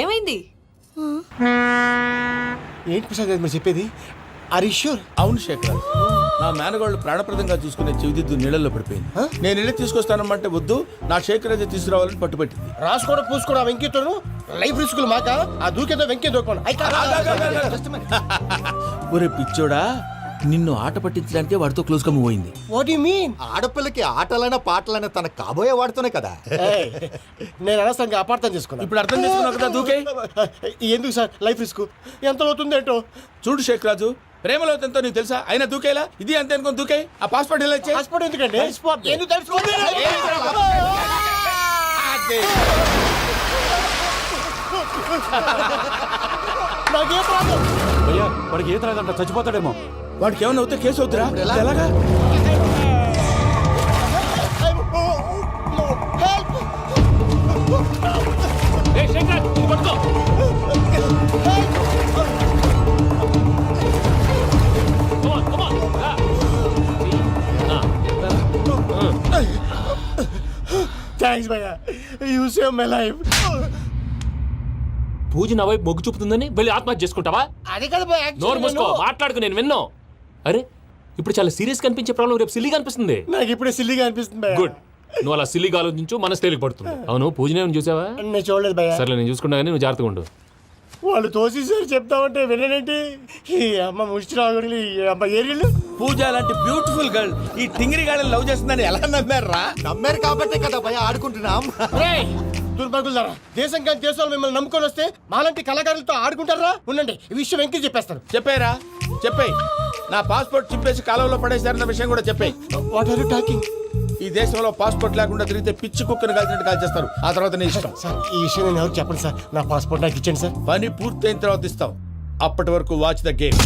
ఏమైంది? ఏంటి ప్రసాద్ గారు మీరు చెప్పేది? Are you sure? అవును శేఖర్, నా మేనగాళ్ళు ప్రాణప్రదంగా చూసుకునే చెవిదిద్దు నీళ్ళల్లో పడిపోయింది. నేను ఇల్లు తీసుకొస్తానమ్మంటే వద్దు, నా శేఖర్ అయితే తీసుకురావాలని పట్టుబట్టింది. రాసుకోవడం పూసుకోవడం వెంకీతోను లైఫ్ రిస్కులు మాక ఆ దూకేదో వెంకీ దూకోండి. ఒరే పిచ్చోడా, నిన్ను ఆట పట్టించడానికే వాడితో క్లోజ్ గా మూవ్ అయింది. What you mean? ఆడపిల్లకి ఆటలైనా పాటలైనా తన కాబోయే వాడుతూనే కదా. నేను అనవసరంగా అపార్థం చేసుకున్నా. ఇప్పుడు అర్థం చేసుకున్నావు కదా దూకే. ఎందుకు సార్ లైఫ్ రిస్క్ ఎంత అవుతుంది ఏంటో? చూడు శేఖ్ రాజు, ప్రేమలో ఎంతో నీకు తెలుసా? అయినా దూకేలా ఇది అంతే అనుకుని దూకే. ఆ పాస్పోర్ట్ ఎలా ఇచ్చే? పాస్పోర్ట్ ఎందుకండి? ఎందుకు తెలుసుకోండి? నాకేం ప్రాబ్లం? వాడికి ఈత రాదంట, చచ్చిపోతాడేమో. వాడికి ఏమైనా అవుతే కేసు అవుతురా? ఎలాగా? థ్యాంక్స్ భయ్యా, యూ సేవ్ మై లైఫ్. పూజ నా వైపు మొగ్గు చూపుతుందని వెళ్ళి ఆత్మహత్య చేసుకుంటావా? అది కదా భయ్యా. నోరు మూసుకో, మాట్లాడుకు, నేను విన్నాను. అరే ఇప్పుడు చాలా సీరియస్ కనిపించే ప్రాబ్లం రేపు సిల్లీగా అనిపిస్తుంది. నాకు ఇప్పుడే సిల్లీగా అనిపిస్తుంది భయ్యా. గుడ్, నువ్వు అలా సిల్లీగా ఆలోచించు, మనసు తేలిక పడుతుంది. అవును, పూజనే చూసావా? నేను చూడలేదు భయ్యా. సర్లే, నేను చూసుకుంటా కానీ నువ్వు జాగ్రత్తగా ఉండు. వాళ్ళు తోసేసారు చెప్తామంటే విననేంటి? ఈ అమ్మ ముష్టిరాగుడి అమ్మ ఏరియలు. పూజ లాంటి బ్యూటిఫుల్ గర్ల్ ఈ టింగిరి గాడిని లవ్ చేస్తుందని ఎలా నమ్మారా? నమ్మారు కాబట్టే కదా భయ ఆడుకుంటున్నాం. దుర్భగులారా, దేశం కానీ దేశాలు మిమ్మల్ని నమ్ముకొని వస్తే మాలాంటి కళాకారులతో ఆడుకుంటారా? ఉండండి, ఈ విషయం వెంకీ చెప్పేస్తాను. చెప్పారా? చెప్పేయ్. నా పాస్పోర్ట్ చింపేసి కాలంలో పడేశారన్న విషయం కూడా చెప్పేయ్. What are you talking? ఈ దేశంలో పాస్పోర్ట్ లేకుండా తిరిగితే పిచ్చి కుక్కను కాల్చినట్టు కాల్చేస్తారు. ఆ తర్వాత నీ ఇష్టం. సార్ ఈ విషయం నేను ఎవరికి చెప్పండి సార్. నా పాస్పోర్ట్ నాకు ఇచ్చండి సార్. పని పూర్తయిన తర్వాత ఇస్తాం. అప్పటి వరకు వాచ్ ద గేమ్.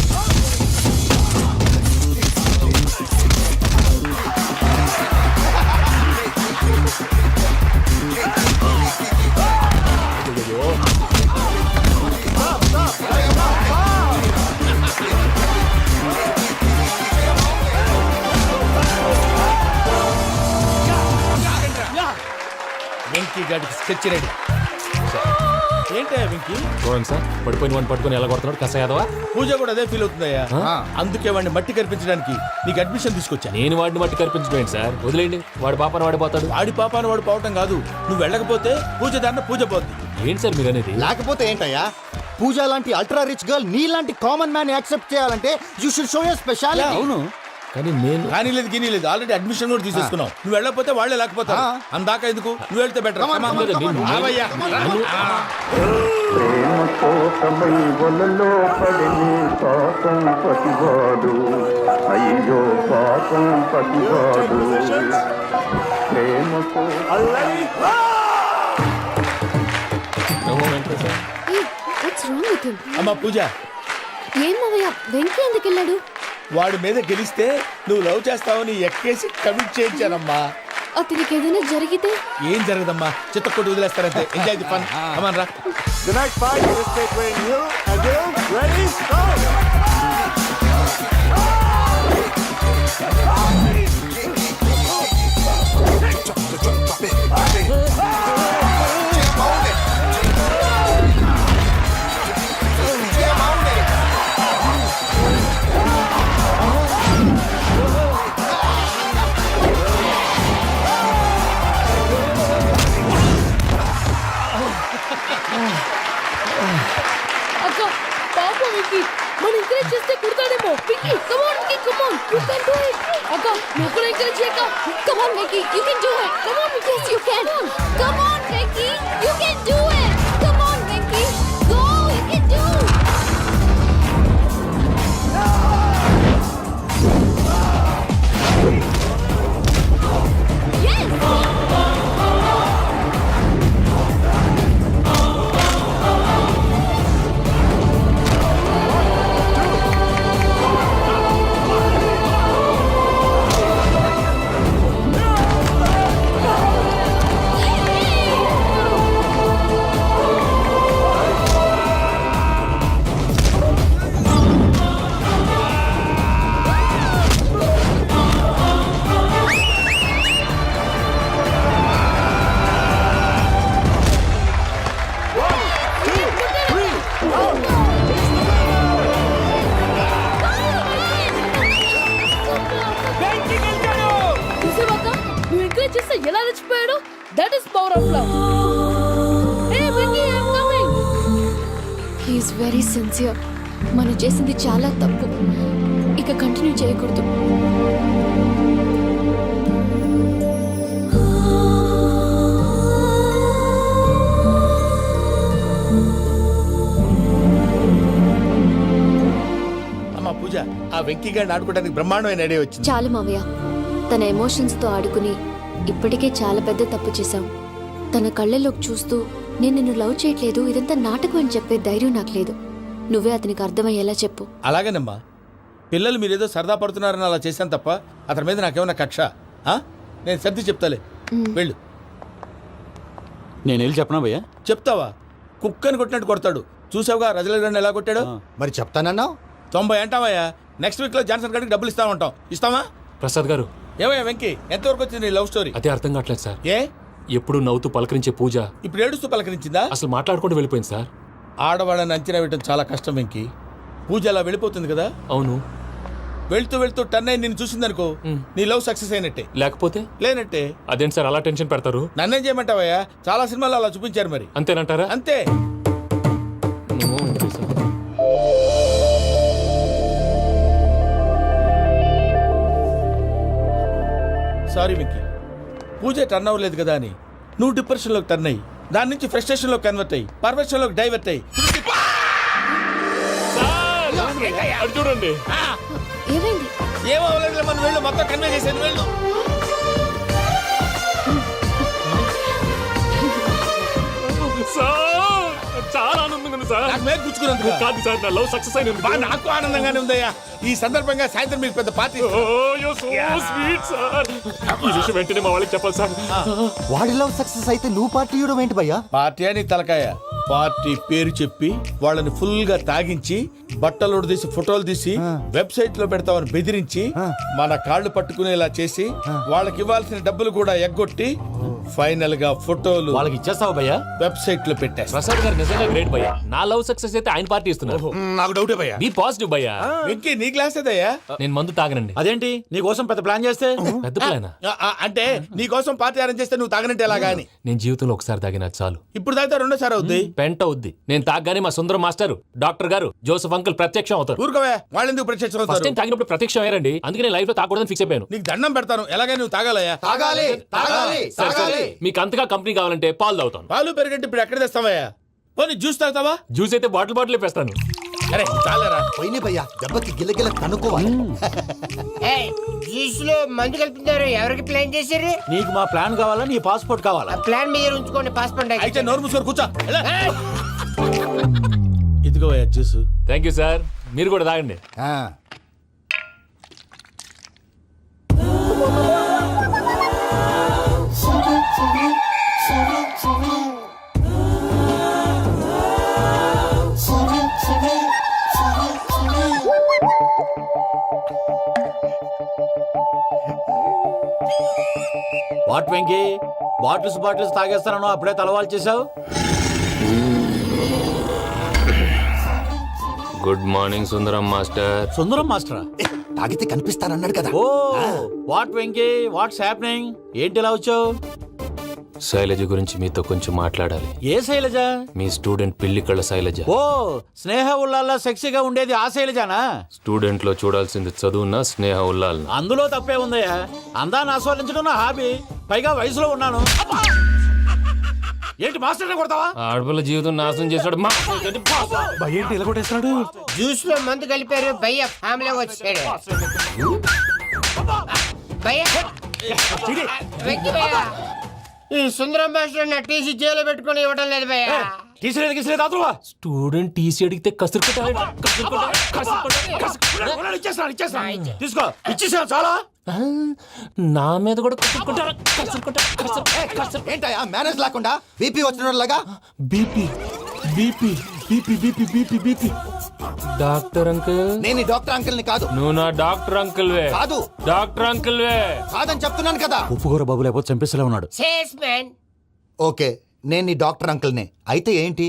వెంకీ గాడికి స్కెచ్ రెడీ. ఏంటయ్యా వెంకీ? చూడండి సార్, పడిపోయిన వాడిని పట్టుకొని ఎలా కొడుతున్నాడు కసాయాదవా. పూజ కూడా అదే ఫీల్ అవుతుందయ్యా. అందుకే వాడిని మట్టి కనిపించడానికి నీకు అడ్మిషన్ తీసుకొచ్చా. నేను వాడిని మట్టి కనిపించడం సార్, వదిలేండి. వాడి పాపను వాడిపోతాడు. వాడి పాపాను వాడు పోవటం కాదు, నువ్వు వెళ్ళకపోతే పూజ దాన్న పూజ పోద్ది. ఏంటి సార్ మీరు అనేది? లేకపోతే ఏంటయ్యా, పూజ లాంటి అల్ట్రా రిచ్ గర్ల్ నీ లాంటి కామన్ మ్యాన్ యాక్సెప్ట్ చేయాలంటే you should show your speciality. అవును, కానీ నేను కానీ లేదు గిని లేదు, ఆల్రెడీ అడ్మిషన్ కూడా తీసేసుకున్నావు. నువ్వు వెళ్ళకపోతే వాళ్ళే లేకపోతారు. అందాక ఎందుకు, నువ్వు వెళ్తే బెటర్. ప్రేమ కోసమై వలలో పడిని పాపం పతివాడు, అయ్యో పాపం పతివాడు. ప్రేమతో అమ్మా పూజ, ఏం మావయ్య, వెంకీ ఎందుకు వెళ్ళాడు? వాడి మీద గెలిస్తే నువ్వు లవ్ చేస్తావని ఎక్కేసి కమిట్ చేయించానమ్మా. అతనికి ఏదైనా జరిగితే? ఏం జరగదమ్మా, చిత్తకొట్టు వదిలేస్తారంటే. Enjoy the fun. కమాన్ రా. The next fight is between you and you. Ready? Go! అక్క పాపం వెంకీ, మనం ఎంకరేజ్ చేస్తే కుడతాడేమో. Venky come on Venky, come on, you can do it. అక్క నువ్వు కూడా ఎంకరేజ్ చేయక. Come on Venky, you can do it. Come on Venky, you can. Come on Venky, you can do it. Come on Venky, go, you can do. ఎలా రెచ్చిపోయాడు. That is power of love. Hey Venky, I am coming. He is very sincere. మనం చేసింది చాలా తప్పు, ఇక continue చేయకూడదు. అమ్మా పూజ, ఆ వెంకీ గారిని ఆడుకోవడానికి బ్రహ్మాండమైన ఐడియా వచ్చింది. చాలు మావయ్య, తన ఎమోషన్స్తో ఆడుకుని ఇప్పటికే చాలా పెద్ద తప్పు చేశావు. తన కళ్ళల్లోకి చూస్తూ నేను నిన్ను లవ్ చేయట్లేదు, ఇదంతా నాటకం అని చెప్పే ధైర్యం నాకు లేదు. నువ్వే అతనికి అర్థమయ్యేలా చెప్పు. అలాగేనమ్మా, పిల్లలు మీరేదో సరదా పడుతున్నారని అలా చేశాను తప్ప అతని మీద నాకేమన్నా కక్ష? నేను సర్ది చెప్తాలే, వెళ్ళు. నేను వెళ్ళి చెప్పనా భయ్యా? చెప్తావా? కుక్కని కొట్టినట్టు కొడతాడు. చూసావుగా రజల గారిని ఎలా కొట్టాడు? మరి చెప్తానన్నావు. 90 అంటావయ్యా. నెక్స్ట్ వీక్ లో జాన్సన్ గారికి డబ్బులు ఇస్తామంటాం. ఇస్తావా? ప్రసాద్ గారు, ఏమయ్యా వెంకీ, ఎంతవరకు వచ్చింది నీ లవ్ స్టోరీ? అదే అర్థం కావట్లేదు సార్. ఏ ఎప్పుడు నవ్వుతూ పలకరించే పూజ ఇప్పుడు ఏడుస్తూ పలకరించిందా? అసలు మాట్లాడుకుంటూ వెళ్ళిపోయింది సార్. ఆడవాళ్ళని అంచనా వేయడం చాలా కష్టం వెంకీ. పూజ అలా వెళ్ళిపోతుంది కదా. అవును. వెళ్తూ వెళ్తూ టర్న్ అయి నిన్ను చూసిందనుకో, నీ లవ్ సక్సెస్ అయినట్టే. లేకపోతే లేనట్టే. అదేంటి సార్ అలా టెన్షన్ పెడతారు? నన్నేం చేయమంటావయ్యా? చాలా సినిమాలు అలా చూపించారు మరి. అంతేనంటారా? అంతే. నమో వెంకటేశ్వర. సారీ వెంకీ, పూజ టర్న్ అవ్వలేదు కదా అని నువ్వు డిప్రెషన్లోకి టర్న్ అయ్యి దాని నుంచి ఫ్రస్ట్రేషన్లో కన్వర్ట్ అయ్యి పర్వర్షన్లోకి డైవర్ట్ అయ్యి అటు చూడండి. ఏమైంది? ఏమో అవ్వలేదు, మనం వెళ్ళు, మొత్తం కన్వే చేసేది వెళ్ళు. సార్, చాలా ఆనందంగా ఉంది సార్. నాకు మీద గుచ్చుకున్నందుకు కాదు సార్, నా లవ్ సక్సెస్ అయినందుకు. నాకు ఆనందంగానే ఉందయ్యా. ఈ సందర్భంగా సాయంత్రం మీకు పెద్ద పార్టీ. Sweet sir. ఈ విషయం వెంటనే మా వాళ్ళకి చెప్పాలి సార్. వాడి లవ్ సక్సెస్ అయితే నువ్వు పార్టీ ఇవ్వడం ఏంటి భయ్యా? పార్టీ అని తలకాయ. పార్టీ పేరు చెప్పి వాళ్ళని ఫుల్ గా తాగించి బట్టలు తీసి ఫోటోలు తీసి వెబ్సైట్ లో పెడతామని బెదిరించి మన కాళ్ళు పట్టుకునేలా చేసి వాళ్ళకి ఇవ్వాల్సిన డబ్బులు కూడా ఎగ్గొట్టి ఫైనల్ గా ఫోటోలు వాళ్ళకి ఇచ్చేస్తావా భయ్యా? వెబ్సైట్ లో పెట్టేస్తా. ప్రసాద్ గారు నిజంగా గ్రేట్ భయ్యా. నా లవ్ సక్సెస్ అయితే ఆయన పార్టీ ఇస్తున్నారు. నాకు డౌటే భయ్యా. బీ పాజిటివ్ భయ్యా. వెంకీ నీ గ్లాస్ ఏదయ్యా? నేను మందు తాగనండి. అదేంటి నీకోసం పెద్ద ప్లాన్ చేస్తే? పెద్ద ప్లానా? అంటే నీ కోసం పార్టీ అరేంజ్ చేస్తే నువ్వు తాగనంటే ఎలాగా అని. నేను జీవితంలో ఒకసారి తాగినా చాలు. ఇప్పుడు తాగితే రెండోసారి అవుద్ది. పెంట అవుద్ది. నేను తాగగానే మా సుందరం మాస్టర్, డాక్టర్ గారు, జోసఫ్ అంకుల్ ప్రత్యక్షం అవుతారు. ఊరుకోవే, వాళ్ళు ఎందుకు ప్రత్యక్షం ఫస్ట్ అవుతారు? టైం తాగినప్పుడు ప్రత్యక్షం అయ్యారండి. అందుకే నేను లైఫ్ లో తాగకూడదని ఫిక్స్ అయిపోయాను. నీకు దండం పెడతాను, ఎలాగైనా నువ్వు తాగాలయ్యా. తాగాలి తాగాలి సరే, సరే. తాగాలి. మీకు అంతగా కంపెనీ కావాలంటే పాలు తాగుతాను. పాలు పెరిగంటే ఇప్పుడు ఎక్కడ తెస్తావయ్యా? పోనీ జ్యూస్ తాగుతావా? జ్యూస్ అయితే బాటిల్ వేస్తాను. అరే చాలరా. పోయిన భయ్యా, దెబ్బకి గిల్లగిల్ల కనుక్కోవాలి. జ్యూస్ లో మందు కలుపుతున్నారు. ఎవరికి ప్లాన్ చేశారు? నీకు మా ప్లాన్ కావాలా, నీ పాస్పోర్ట్ కావాలా? ప్లాన్ మీద ఉంచుకోండి, పాస్పోర్ట్ అయితే నోరు మూసుకొని కూర్చో. ఇదిగో జ్యూస్. Thank you sir. మీరు కూడా తాగండి. వాట్ వెంకీ, బాటిల్స్ తాగేస్తానో అప్పుడే తలవాలు చేసావు. Good morning Sundaram master. Sundaram మాస్టరా? తాగితే కనిపిస్తానన్నాడు కదా. Oh what Venky, what's happening? ఏంటి ఇలా వచ్చావు? శైలజ గురించి మీతో కొంచెం మాట్లాడాలి. ఏ శైలజ? మీ స్టూడెంట్ పిల్లి కళ్ళ శైలజ. ఓ స్నేహ ఉల్లాల్లో సెక్సీగా ఉండేది ఆ శైలజానా? స్టూడెంట్ లో చూడాల్సింది చదువున స్నేహ ఉల్లాల్. అందులో తప్పే ఉందయ్యా. అందాన్ని ఆస్వాదించడం నా హాబీ, పైగా వయసులో ఉన్నాను. ఏంటి మాస్టర్ కొడతావా? ఆడపిల్ల జీవితం నాశనం చేశాడు. ఏంటి ఇలా కొట్టేస్తున్నాడు? జ్యూస్ లో మందు కలిపారు. భయ్య ఫ్యామిలీ వచ్చాడు. భయ్య వెక్కి భయ్య, ఈ సుందరం మాస్టర్ నా టీసీ జైలు పెట్టుకుని ఇవ్వడం లేదు భయ్య. స్టూడెంట్ టీసీ అడిగితే తీసుకో, ఇచ్చేసా చాలా. నా మీద కూడా ఏంటయ్యా మేనేజ్ లేకుండా బీపీ వచ్చిన లాగా? BP BP BP BP BP BP. Doctor uncle, నేను ఈ డాక్టర్ అంకుల్ ని కాదు. నువ్వు నా డాక్టర్ అంకుల్ వే. కాదు. డాక్టర్ అంకుల్ వే. కాదని చెప్తున్నాను కదా. ఉప్పుకూర బాబు లేకపోతే చంపేసేలా ఉన్నాడు. Sales man. ఓకే, నేను ఈ డాక్టర్ అంకుల్ నే. అయితే ఏంటి?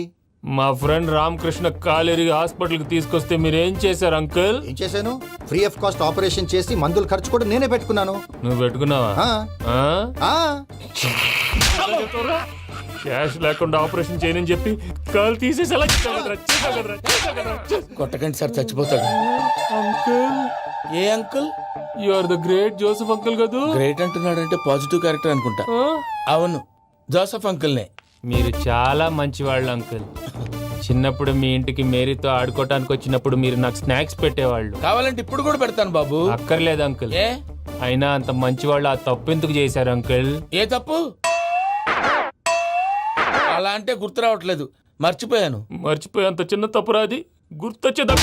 మా ఫ్రెండ్ రామకృష్ణ కాలేరి హాస్పిటల్కి తీసుకొస్తే మీరేం చేశారు అంకుల్? ఏం చేశాను? ఫ్రీ ఆఫ్ కాస్ట్ ఆపరేషన్ చేసి మందుల ఖర్చు కూడా నేనే పెట్టుకున్నాను. నువ్వు పెట్టుకున్నావా? ఆ, ఆ, క్యాష్ లేకుండా ఆపరేషన్ చేయనని చెప్పి కాలు తీసేసేలా కొట్టకండి సార్, చచ్చిపోతాడు. అంకుల్, ఏ uncle? You are the great Joseph uncle కదూ? గ్రేట్ అంటున్నాడంటే పాజిటివ్ క్యారెక్టర్ అనుకుంటా. ఆ? అవును, జోసఫ్ అంకుల్నే. మీరు చాలా మంచివాళ్ళు అంకుల్. చిన్నప్పుడు మీ ఇంటికి మేరీతో ఆడుకోవటానికి వచ్చినప్పుడు మీరు నాకు స్నాక్స్ పెట్టేవాళ్ళు. కావాలంటే ఇప్పుడు కూడా పెడతాను బాబు. అక్కర్లేదు అంకుల్. ఏ అయినా అంత మంచివాళ్ళు ఆ తప్పు ఎందుకు చేశారు అంకుల్? ఏ తప్పు? అలా అంటే గుర్తు రావట్లేదు, మర్చిపోయాను. మర్చిపోయి అంత చిన్న తప్పురాది గుర్తొచ్చేదా?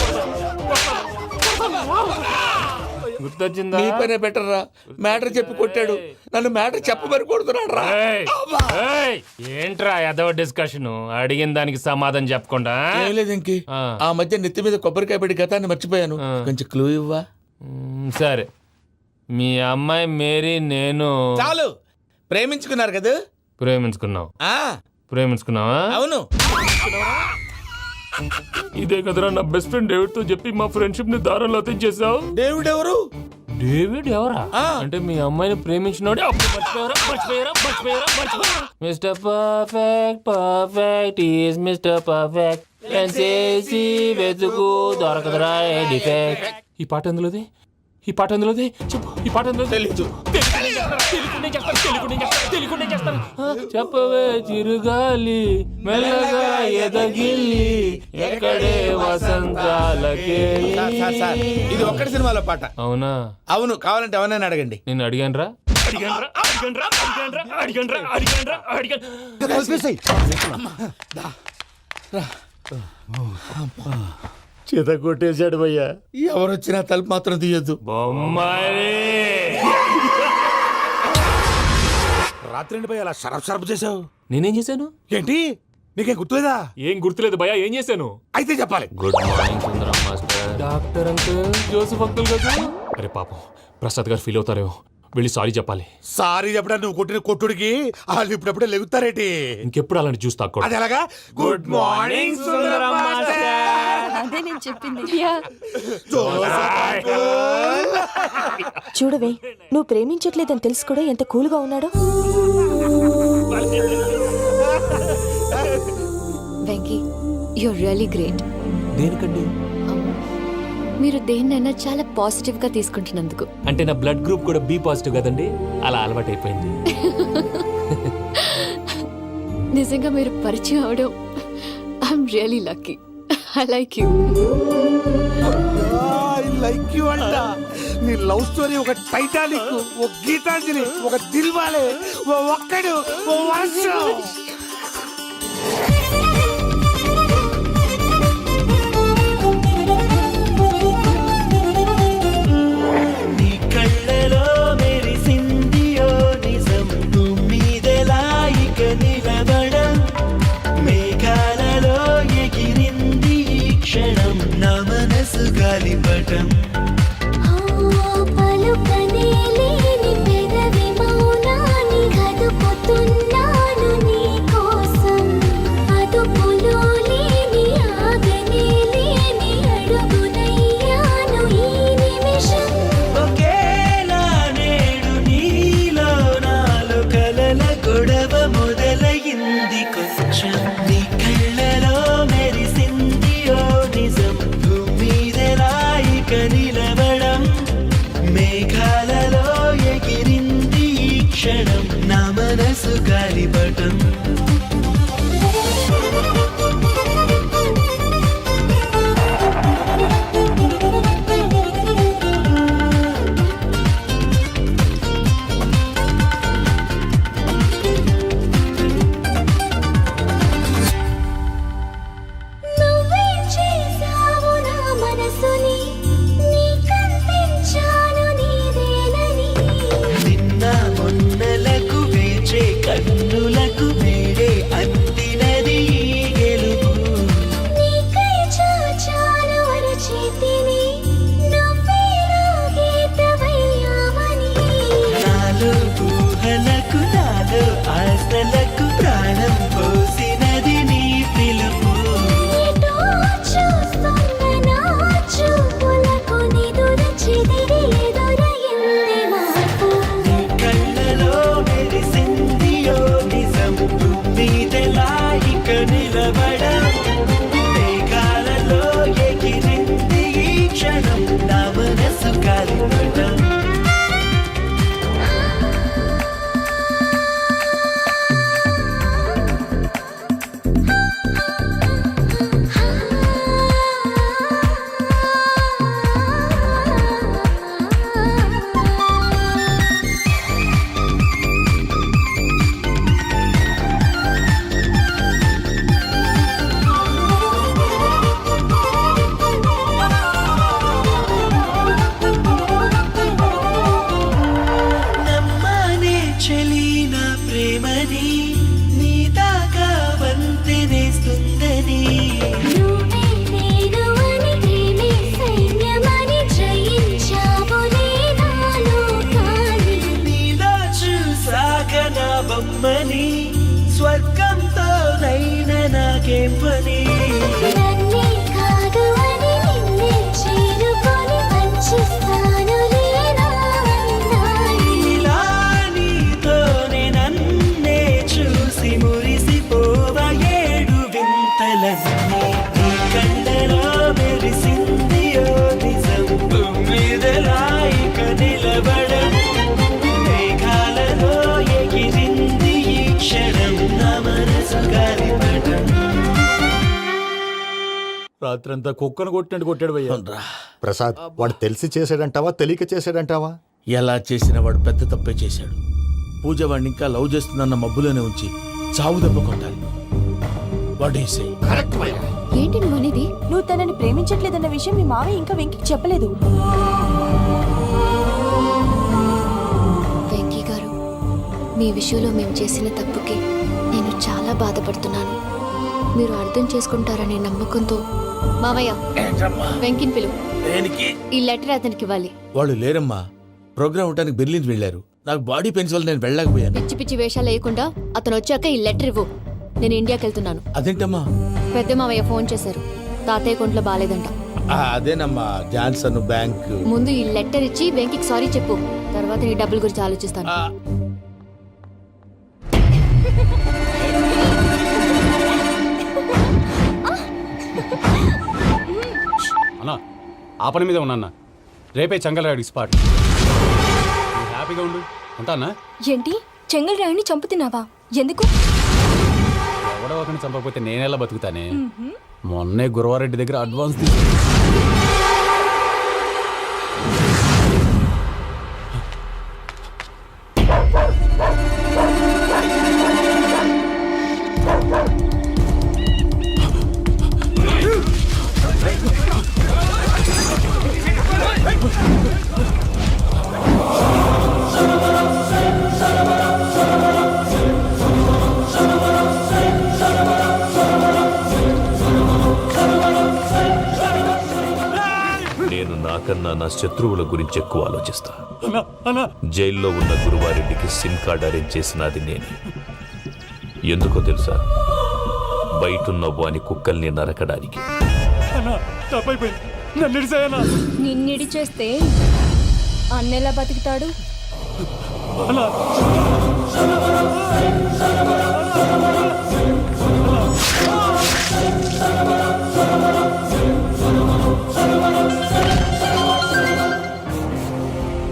గుర్తొచ్చిందా? నీ పనే బెటర్ రా. మ్యాటర్ చెప్పి కొట్టాడు, నన్ను మ్యాటర్ చెప్పమని కొడుతున్నాడు రా. ఏయ్, ఏయ్, ఏంట్రా ఎదవ డిస్కషన్? అడిగిన దానికి సమాధానం చెప్పకుండా? ఏం లేదు ఇంకి. ఆ. ఆ మధ్య నెత్తి మీద కొబ్బరికాయ పెట్టి గతాన్ని మర్చిపోయాను. ఆ. కొంచెం క్లూ ఇవ్వా? సరే, మీ అమ్మాయి మేరీ నేను చాలు, ప్రేమించుకున్నారు కదా. ప్రేమించుకున్నావు. ఆ ప్రేమించుకున్నావా? అవును. ఇదే కదరా నా బెస్ట్ ఫ్రెండ్ డేవిడ్ తో చెప్పి మా ఫ్రెండ్షిప్ ని దారంలో చేసావు. డేవిడ్ ఎవరు? డేవిడ్ ఎవరా? ఆ. అంటే మీ అమ్మాయిని ప్రేమించినోడే అప్పుడు మర్చిపోయారా? Mister perfect perfect is mister perfect చేసి వెతుకు దొరకదురా డిఫెక్ట్. ఈ పాట ఎందులోది? చెప్పు, ఈ పాట ఎందులో? తెలీదు. చెప్పవే చిరుగాలి మెల్లగా ఎదగిల్లి ఎక్కడే వసంతాలకే. సార్, ఇది ఒక్కటి సినిమాలో పాట. అవునా? అవును, కావాలంటే ఎవరైనా అడగండి. నేను అడిగాను రా. కలిపేసేయ్. చేత కొట్టేశాడు భయ్యా. ఎవరు వచ్చినా తలుపు మాత్రం తీయద్దు. బొమ్మాయి రాత్రి పోయి అలా షరఫ్ చేసావు. నేనేం చేశాను? ఏంటి నీకేం గుర్తులేదా? ఏం గుర్తులేదు భయ్యా, ఏం చేశాను? అయితే చెప్పాలి. Good morning Sundaram master. Doctor uncle, Joseph uncle కదా? అరే పాపం, ప్రసాద్ గారు ఫీల్ అవుతారేమో, వెళ్ళి సారీ చెప్పాలి. సారీ చెప్పడా నువ్వు కొట్టిన కొట్టుడికి వాళ్ళు ఇప్పుడప్పుడే లెగుతారేటి? ఇంకెప్పుడు అలాంటి జ్యూస్ తాక్కూడదు. అది ఎలాగా? Good morning Sundaram master. అదే నేను చెప్పింది. చూడవే, నువ్వు ప్రేమించట్లేదని తెలుసు కూడా ఎంత కూల్గా ఉన్నాడో. Venky, you're really great. దేనికండి? మీరు దేన్నైనా చాలా పాజిటివ్ గా తీసుకుంటున్నందుకు. అంటే నా బ్లడ్ గ్రూప్ కూడా బి పాజిటివ్ కదండి, అలా అలవాటైపోయింది. నిజంగా మీరు పరిచయం అవడం I'm really lucky. I like you. I like you అంట. నీ లవ్ స్టోరీ ఒక టైటానిక్, ఒక గీతాంజలి, ఒక దిల్వాలే, ఓ ఒక్కడు, ఓ వర్షం. నీ కళ్ళలో మెరిసిందియో నిజం, తుమ్మిదెలా ఇక నిలబడం, మేఘాలలో ఎగిరింది ఈ క్షణం, నా మనసు గాలిపటం. ఒకేలా నేడు నీలో నాలో కలల గొడవ మొదలయింది కొంచెం, నీ కళ్ళలో మెరిసింది ఓ నిజం, భూమిదెలా నిలబడం మేఘాలలో ఎగిరింది ఈ క్షణం నా మనసు గాలిపటం నమ్మనే చెలి నా ప్రేమని నీ దాకా వంతెనేస్తుందని నీలా చూసాక నా బొమ్మని స్వర్గంతో నైన నాకేం పని ఇలా నీతోనే నన్నే చూసి మురిసిపోవ ఏడు వింతలన్నీ నీ కళ్ళలో మెరిసింది ఓ నిజం మీదలాయిక నిలబడం మేఘాలలో ఎగిరింది ఈ క్షణం నా మనసు గాలిపటం రాత్రంతా కుక్కను కొట్టినట్టు కొట్టాడు భయ్యా. ప్రసాద్ వాడు తెలిసి చేసాడంటావా తెలియక చేసాడంటావా? ఎలా చేసిన వాడు పెద్ద తప్పే చేశాడు. పూజ వాడిని ఇంకా లవ్ చేస్తుందన్న మబ్బులోనే ఉంచి చావు దెబ్బ కొట్టాలి. వాడేసే కరెక్ట్ భయ్యా. ఏంటి నువ్వు అనేది? నువ్వు తనని ప్రేమించట్లేదన్న విషయం మీ మావయ్య ఇంకా వెంకికి చెప్పలేదు. వెంకీ గారు, మీ విషయంలో మేము చేసిన తప్పుకి నేను చాలా బాధపడుతున్నాను. మీరు అర్థం చేసుకుంటారనే నమ్మకంతో మావయ్య వెంకిని పిలువు. దేనికి? ఈ లెటర్ అతనికి ఇవ్వాలి. వాళ్ళు లేరమ్మా, ప్రోగ్రామ్ ఉండడానికి బెర్లిన్ వెళ్ళారు. నాకు బాడీ పెయిన్స్ వల్ల నేను వెళ్ళలేకపోయాను. పిచ్చి పిచ్చి వేషాలు వేయకుండా అతను వచ్చాక ఈ లెటర్ ఇవ్వు. నేను ఇండియాకి వెళ్తున్నాను. అదేంటమ్మా? పెద్ద మావయ్య ఫోన్ చేశారు. తాతయ్య కొంట్లో బాలేదంట. అదేనమ్మా, జాన్సన్ బ్యాంక్. ముందు ఈ లెటర్ ఇచ్చి వెంకికి సారీ చెప్పు. తర్వాత నీ డబ్బుల గురించి ఆలోచిస్తాను. అన్నా ఆ పని మీద ఉన్నా రేపే చంగలరాయుడికి స్పాట్. హ్యాపీగా ఉండు. ఉంటా అన్నా. ఏంటి చెంగల్ రాయుడిని చంపుతున్నావా? ఎందుకు? ఎవడో ఒకరిని చంపకపోతే నేనెలా బతుకుతానే. మొన్నే గురవారెడ్డి దగ్గర అడ్వాన్స్ నేను నాకన్నా నా శత్రువుల గురించి ఎక్కువ ఆలోచిస్తా. జైల్లో ఉన్న గురువారెడ్డికి సిమ్ కార్డ్ అరేంజ్ చేసినది నేనే. ఎందుకో తెలుసా? బయటున్న వాని కుక్కల్ని నరకడానికి. నిన్నిడి చేస్తే అన్నెలా బతుకుతాడు?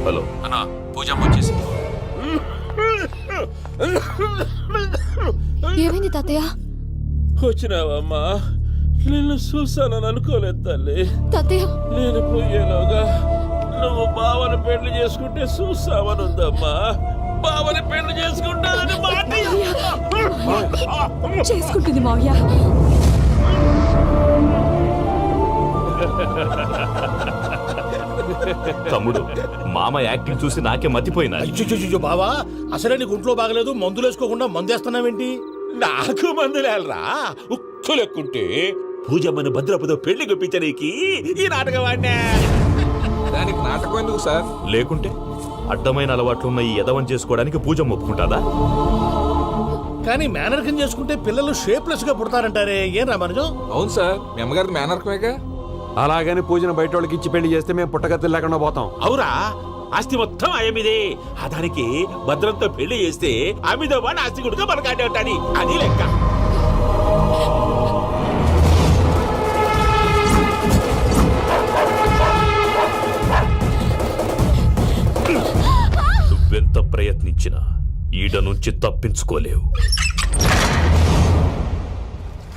హలో అన్నా, పూజమ్మ వచ్చేసింది. ఏమైంది తాతయ్య? వచ్చినావమ్మా? నిన్ను చూసానని అనుకోలేదు తల్లి. తాతయ్య నేను పోయేలోగా నువ్వు బావని పెళ్లి చేసుకుంటే చూసావని ఉందమ్మా. బావని పెళ్లి చేసుకుంటానని మాట చేసుకుంటుంది మావయ్య. తమ్ముడు, మామ యాక్టింగ్ చూసి నాకే మతిపోయినా. బావా, అసలే నీకు ఒంట్లో బాగలేదు, మందులు వేసుకోకుండా మందేస్తున్నావేంటి? నాకు మందులేలరా ఉక్కు లెక్కుంటే పూజమ్మను భద్రపదో పెళ్లి గొప్పించడానికి ఈ నాటకం ఆడినా. దానికి నాటకం ఎందుకు సార్? లేకుంటే అడ్డమైన అలవాట్లున్న ఈ యదవం చేసుకోవడానికి పూజమ్మ ఒప్పుకుంటాదా? కానీ మేనర్కం చేసుకుంటే పిల్లలు షేప్లెస్ గా పుడతారంటారే, ఏం రామానుజం? అవును సార్, మీ అమ్మగారికి మేనర్కమేగా. అలాగని పూజను బయట వాళ్ళకి ఇచ్చి పెళ్లి చేస్తే మేము పుట్టగతులు లేకుండా పోతాం. అవురా, ఆస్తి మొత్తం ఆయమిదే. ఆ దానికి భద్రంతో పెళ్లి చేస్తే ఆమెతో వాడు ఆస్తి గుడిగా మనకాడే ఉంటాని. అది లెక్క. నుంచి తప్పించుకోలేవు.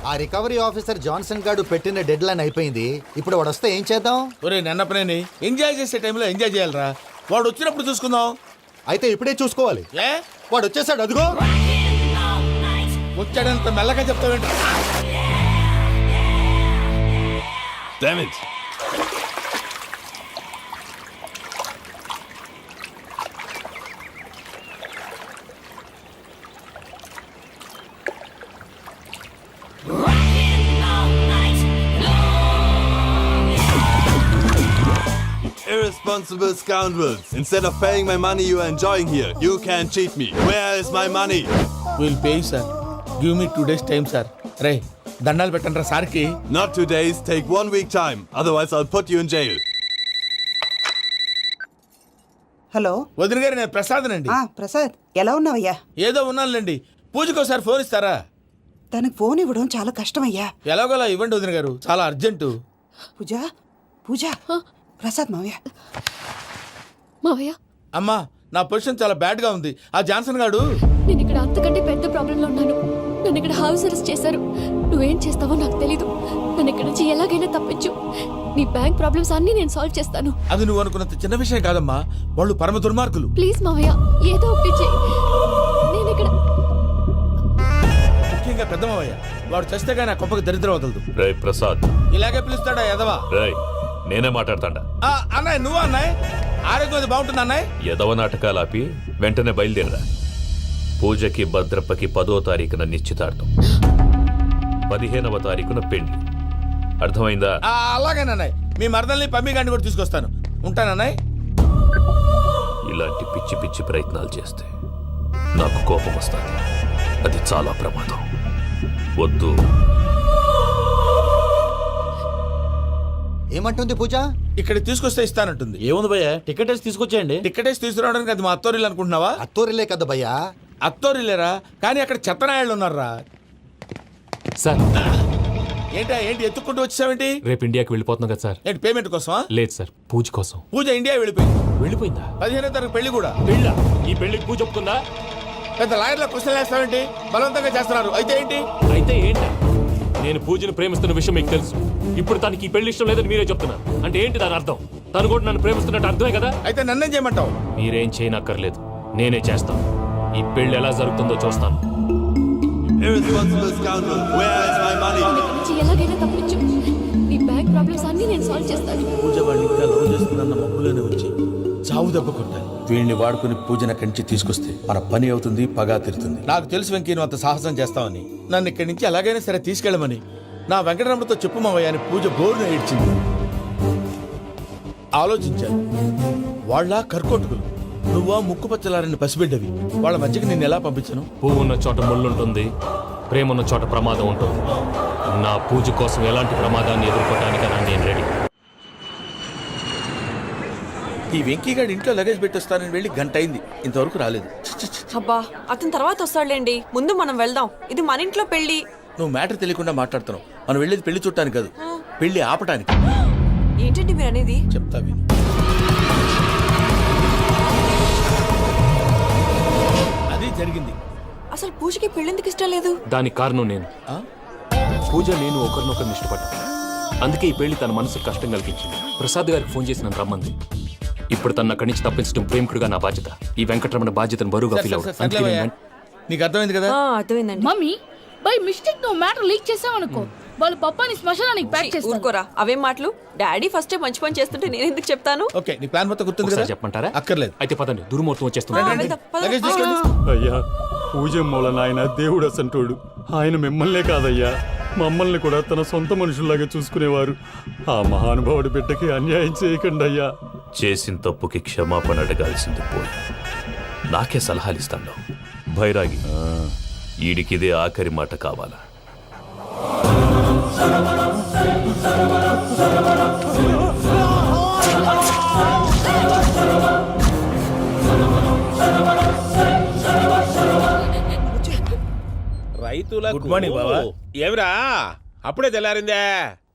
ఆ రికవరీ ఆఫీసర్ జాన్సన్ గారు పెట్టిన డెడ్ లైన్ అయిపోయింది. ఇప్పుడు వాడు వస్తే ఏం చేద్దాం? ఒరే నన్నపనేని ఎంజాయ్ చేసే టైంలో ఎంజాయ్ చేయాలరా. వాడు వచ్చినప్పుడు చూసుకుందాం. అయితే ఇప్పుడే చూసుకోవాలి. ఏ వాడు వచ్చేసాడు, అదిగో. వచ్చాడంత మెల్లగా చెప్తావేంటి? Damn it. Irresponsible scoundrels. Instead of paying my money you are enjoying here, you can cheat me. Where is my money? Will pay sir. Give me 2 days time sir. రే దండాలు పెట్టండి రా సార్కి. Not 2 days, take 1 week time. Otherwise I'll put you in jail. Hello వదిన గారు, నేను ప్రసాదనండి. ప్రసాద్, ఎలా ఉన్నావయ్యా? ఏదో ఉన్నానులేండి. పూజకి ఒకసారి ఫోన్ ఇస్తారా? తనకు ఫోన్ ఇవ్వడం చాలా కష్టమయ్యా. ఎలాగోలా ఇవ్వండి వదిన గారు, చాలా అర్జెంటు. పూజ పూజ, ప్రసాద్ మావయ్య. మావయ్య, అమ్మా నా పొజిషన్ చాలా బ్యాడ్ గా ఉంది. ఆ జాన్సన్ గాడు నేను ఇక్కడ అంతకంటే పెద్ద ప్రాబ్లంలో ఉన్నాను. నన్ను ఇక్కడ హౌస్ అరెస్ట్ చేశారు. నువ్వేం చేస్తావో నాకు తెలీదు. నన్ను ఇక్కడ నుంచి ఎలాగైనా తప్పించు. నీ బ్యాంక్ ప్రాబ్లమ్స్ అన్నీ నేను సాల్వ్ చేస్తాను. అది నువ్వు అనుకున్నంత చిన్న విషయం కాదమ్మా. వాళ్ళు పరమ దుర్మార్గులు. ప్లీజ్ మావయ్య, ఏదో ఒకటి చెయ్యి. నేను ఇక్కడ ముఖ్యంగా పెద్దమవయ్య, వాడు చస్తే కానీ ఆ కొంపకి దరిద్రం వదలదు. రే ప్రసాద్. ఇలాగే పిలుస్తాడా ఎదవా? రేయ్ నేనే మాట్లాడతాడా? అన్నయ్య నువ్వు అన్నయ్య. ఆరోగ్యం అది బాగుంటుంది అన్నయ్య. ఎదవ నాటకాలు ఆపి వెంటనే బయలుదేరరా. పూజకి భద్రప్పకి 10వ తారీఖున నిశ్చితార్థం, 15వ తారీఖున పెళ్లి. అర్థమైందా? అలాగేనన్నయ్య. మీ మరదల్ని పమ్మి గారిని కూడా తీసుకొస్తాను. ఉంటానన్నయ్య. ఇలాంటి పిచ్చి పిచ్చి ప్రయత్నాలు చేస్తే నాకు కోపం వస్తుంది. అది చాలా ప్రమాదం. వద్దు. ఏమంటుంది పూజ? ఇక్కడ తీసుకొస్తే ఇస్తానంటుంది. ఏముంది భయ్యా, టికెట్ వేసి తీసుకొచ్చేయండి. టికెట్ వేసి తీసుకురావడానికి అది మా అత్తోరిల్లు అనుకుంటున్నావా? అత్తోరిలే కదా భయ్యా. అత్తోరిల్లేరా, కానీ అక్కడ చెత్తనాయాళ్ళు ఉన్నారా. సార్ ఏంటి ఎత్తుక్కుంటూ వచ్చావేంటి? రేపు ఇండియాకి వెళ్ళిపోతున్నాం కదా సార్. ఏంటి పేమెంట్ కోసమా? లేదు సార్, పూజ కోసం. పూజ ఇండియా వెళ్ళిపోయింది. వెళ్ళిపోయిందా? 15వ తారీఖు పెళ్లి కూడా. పెళ్ళా? ఈ పెళ్లికి పూజ ఒప్పుకుందా? పెద్ద లాయర్ల క్వశ్చన్ వేస్తావేంటి? బలవంతంగా చేస్తున్నారు. అయితే ఏంటి? అయితే ఏంటి? నేను పూజను ప్రేమిస్తున్న విషయం మీకు తెలుసు. ఇప్పుడు తనకి ఈ పెళ్లి ఇష్టం లేదని మీరే చెప్తున్నారు. అంటే ఏంటి దాని అర్థం? తను కూడా నన్ను ప్రేమిస్తున్నట్టు అర్థమే కదా. అయితే నన్నేం చేయమంటావు? మీరేం చేయనక్కర్లేదు, నేనే చేస్తాను. ఈ పెళ్లి ఎలా జరుగుతుందో చూస్తాను. Irresponsible scoundrel. Where is my money? ఇక్కడ నుంచి ఎలాగైనా తప్పించు. నీ బ్యాంక్ ప్రాబ్లమ్స్ అన్నీ నేను సాల్వ్ చేస్తాను. పూజ వాడిని ఇంకా లవ్ చేస్తుందన్న మబ్బులోనే వచ్చి చావు దెబ్బ కొట్టాలి. వీళ్ళని వాడుకుని పూజన కంచి తీసుకొస్తే మన పని అవుతుంది, పగా తిరుతుంది. నాకు తెలుసు వెంకీ నువ్వు అంత సాహసం చేస్తావని. నన్ను ఇక్కడి నుంచి ఎలాగైనా సరే తీసుకెళ్ళమని నా వెంకటరమణతో చెప్పు మావయ్య అని పూజ బోరున ఏడ్చింది. ఆలోచించాను. వాళ్ళ కర్కోటకులు, నువ్వా ముక్కు పచ్చలారని పసిబిడ్డవి. వాళ్ళ మధ్యకి నేను ఎలా పంపించను? పువ్వు ఉన్న చోట ముళ్ళుంటుంది, ప్రేమ ఉన్న చోట ప్రమాదం ఉంటుంది. నా పూజ కోసం ఎలాంటి ప్రమాదాన్ని ఎదుర్కోవటానికైనా నేను రెడీ. ఈ వెంకీగాడి ఇంట్లో లగేజ్ పెట్టొస్తానని వెళ్ళి గంట అయింది, ఇంతవరకు రాలేదు. అబ్బా, అతని తర్వాత వస్తాడులేండి. ముందు మనం వెళ్దాం. ఇది మన ఇంట్లో పెళ్లి. నువ్వు మ్యాటర్ తెలియకుండా మాట్లాడుతున్నావు. మనం వెళ్ళేది పెళ్లి చుట్టానికి కాదు, పెళ్లి ఆపటానికి. ఏంటండి మీరు అనేది? చెప్తా విను. అది జరిగింది. అసలు పూజకి పెళ్ళెందుకు ఇష్టం లేదు? దానికి కారణం నేను. పూజ నేను ఒకరినొకరిని ఇష్టపడ్డా. అందుకే ఈ పెళ్లి తన మనసుకు కష్టం కలిగించింది. ప్రసాద్ గారికి ఫోన్ చేసి నన్ను రమ్మంది. ఇప్పుడు తన అక్కడి నుంచి తప్పించడం ప్రేమికుడుగా నా బాధ్యత. ఈ వెంకటరమణ బాధ్యతను బరువుగా ఫీల్ అవుతుంది. నీకు అర్థమైంది కదా? అర్థమైందండి. మమ్మీ, బై మిస్టేక్ నువ్వు మ్యాటర్ లీక్ చేసావనుకో, వాళ్ళు పప్పాని శ్మశానానికి ప్యాక్ చేస్తారు. ఊరుకోరా, అవేం మాటలు. డాడీ ఫస్ట్ మంచి పని చేస్తుంటే నేను ఎందుకు చెప్తాను? ఓకే, నీ ప్లాన్ మొత్తం గుర్తుంది కదా? చెప్పమంటారా? అక్కర్లేదు. అయితే పదండి, దుర్ముహూర్తం వచ్చేస్తుంది. వెళ్దాం, పద. లగేజ్ తీసుకోండి. అయ్యా, పూజ మూలన ఆయన దేవుడు అసంటోడు. ఆయన మిమ్మల్నే కాదయ్యా, మమ్మల్ని కూడా తన సొంత మనుషుల్లాగా చూసుకునేవారు. ఆ మహానుభావుడి బిడ్డకి అన్యాయం చేయకండి అయ్యా. చేసిన తప్పుకి క్షమాపణ అడగాల్సింది పోయి నాకే సలహాలు ఇస్తాను. భైరాగి, ఈడికిదే ఆఖరి మాట కావాలా? రైతులకు గుడ్ మార్నింగ్ బావా. ఏమిరా అప్పుడే తెల్లారిందే.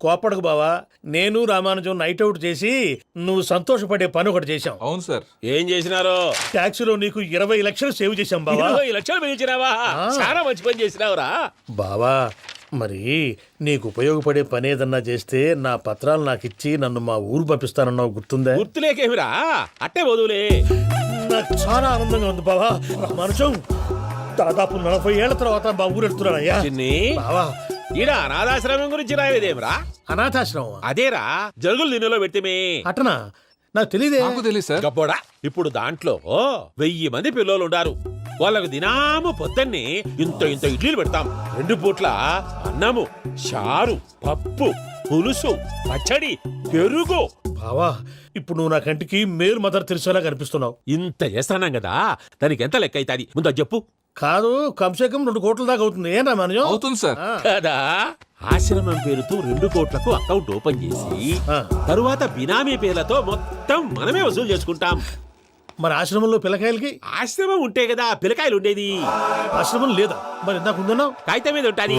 కోపడకు బావా, నేను రామానుజం నైట్ అవుట్ చేసి నువ్వు సంతోషపడే పని ఒకటి చేశాం. అవును సార్. ఏం చేసినారు? ట్యాక్సీలో నీకు 20 లక్షలు సేవ్ చేశాం బావా. 20 లక్షలు పెంచినావా? చాలా మంచి పని చేసినావురా బావా, మరి నీకు ఉపయోగపడే పని ఏదన్నా చేస్తే నా పత్రాలు నాకు ఇచ్చి నన్ను మా ఊరు పంపిస్తానన్నావు, గుర్తుందా? గుర్తులేకేమిరా, అట్టే వదులే. నాకు చాలా ఆనందంగా ఉంది బావా. రామానుజం దాదాపు 40 ఏళ్ల తర్వాత మా ఊరు వెళ్తున్నానయ్యా. చిన్ని బావా, ఈడ అనాథాశ్రమం గురించి రాయలేదేమిరా? అనాథాశ్రమం అదేరా జరుగులు దీనిలో పెట్టిమే. అటనా? నాకు తెలియదే. తెలియదు సార్. గబ్బోడా, ఇప్పుడు దాంట్లో 1000 మంది పిల్లలు ఉండారు. వాళ్ళకు దినాము పొద్దున్నే ఇంత ఇంత ఇడ్లీలు పెడతాం. 2 పూట్ల అన్నము, చారు, పప్పు, పులుసు, పచ్చడి, పెరుగు. బావా, ఇప్పుడు నువ్వు నా కంటికి మేలు మదర్ తెలిసేలా కనిపిస్తున్నావు. ఇంత చేస్తానం కదా, దానికి ఎంత లెక్క అవుతుంది ముందు అది చెప్పు. కాదు, కంసేకం 2 కోట్ల దాకా అవుతుంది. ఏం రామానుజం? అవుతుంది సార్. కదా, ఆశ్రమం పేరుతో 2 కోట్లకు అకౌంట్ ఓపెన్ చేసి తరువాత బినామీ పేర్లతో మొత్తం మనమే వసూలు చేసుకుంటాం. మరి ఆశ్రమంలో పిల్లకాయలకి? ఆశ్రమం ఉంటే కదా పిల్లకాయలు ఉండేది. ఆశ్రమం లేదా? మరి ఇందాక ఉందన్నావు. కాగితం మీద ఉంటాది.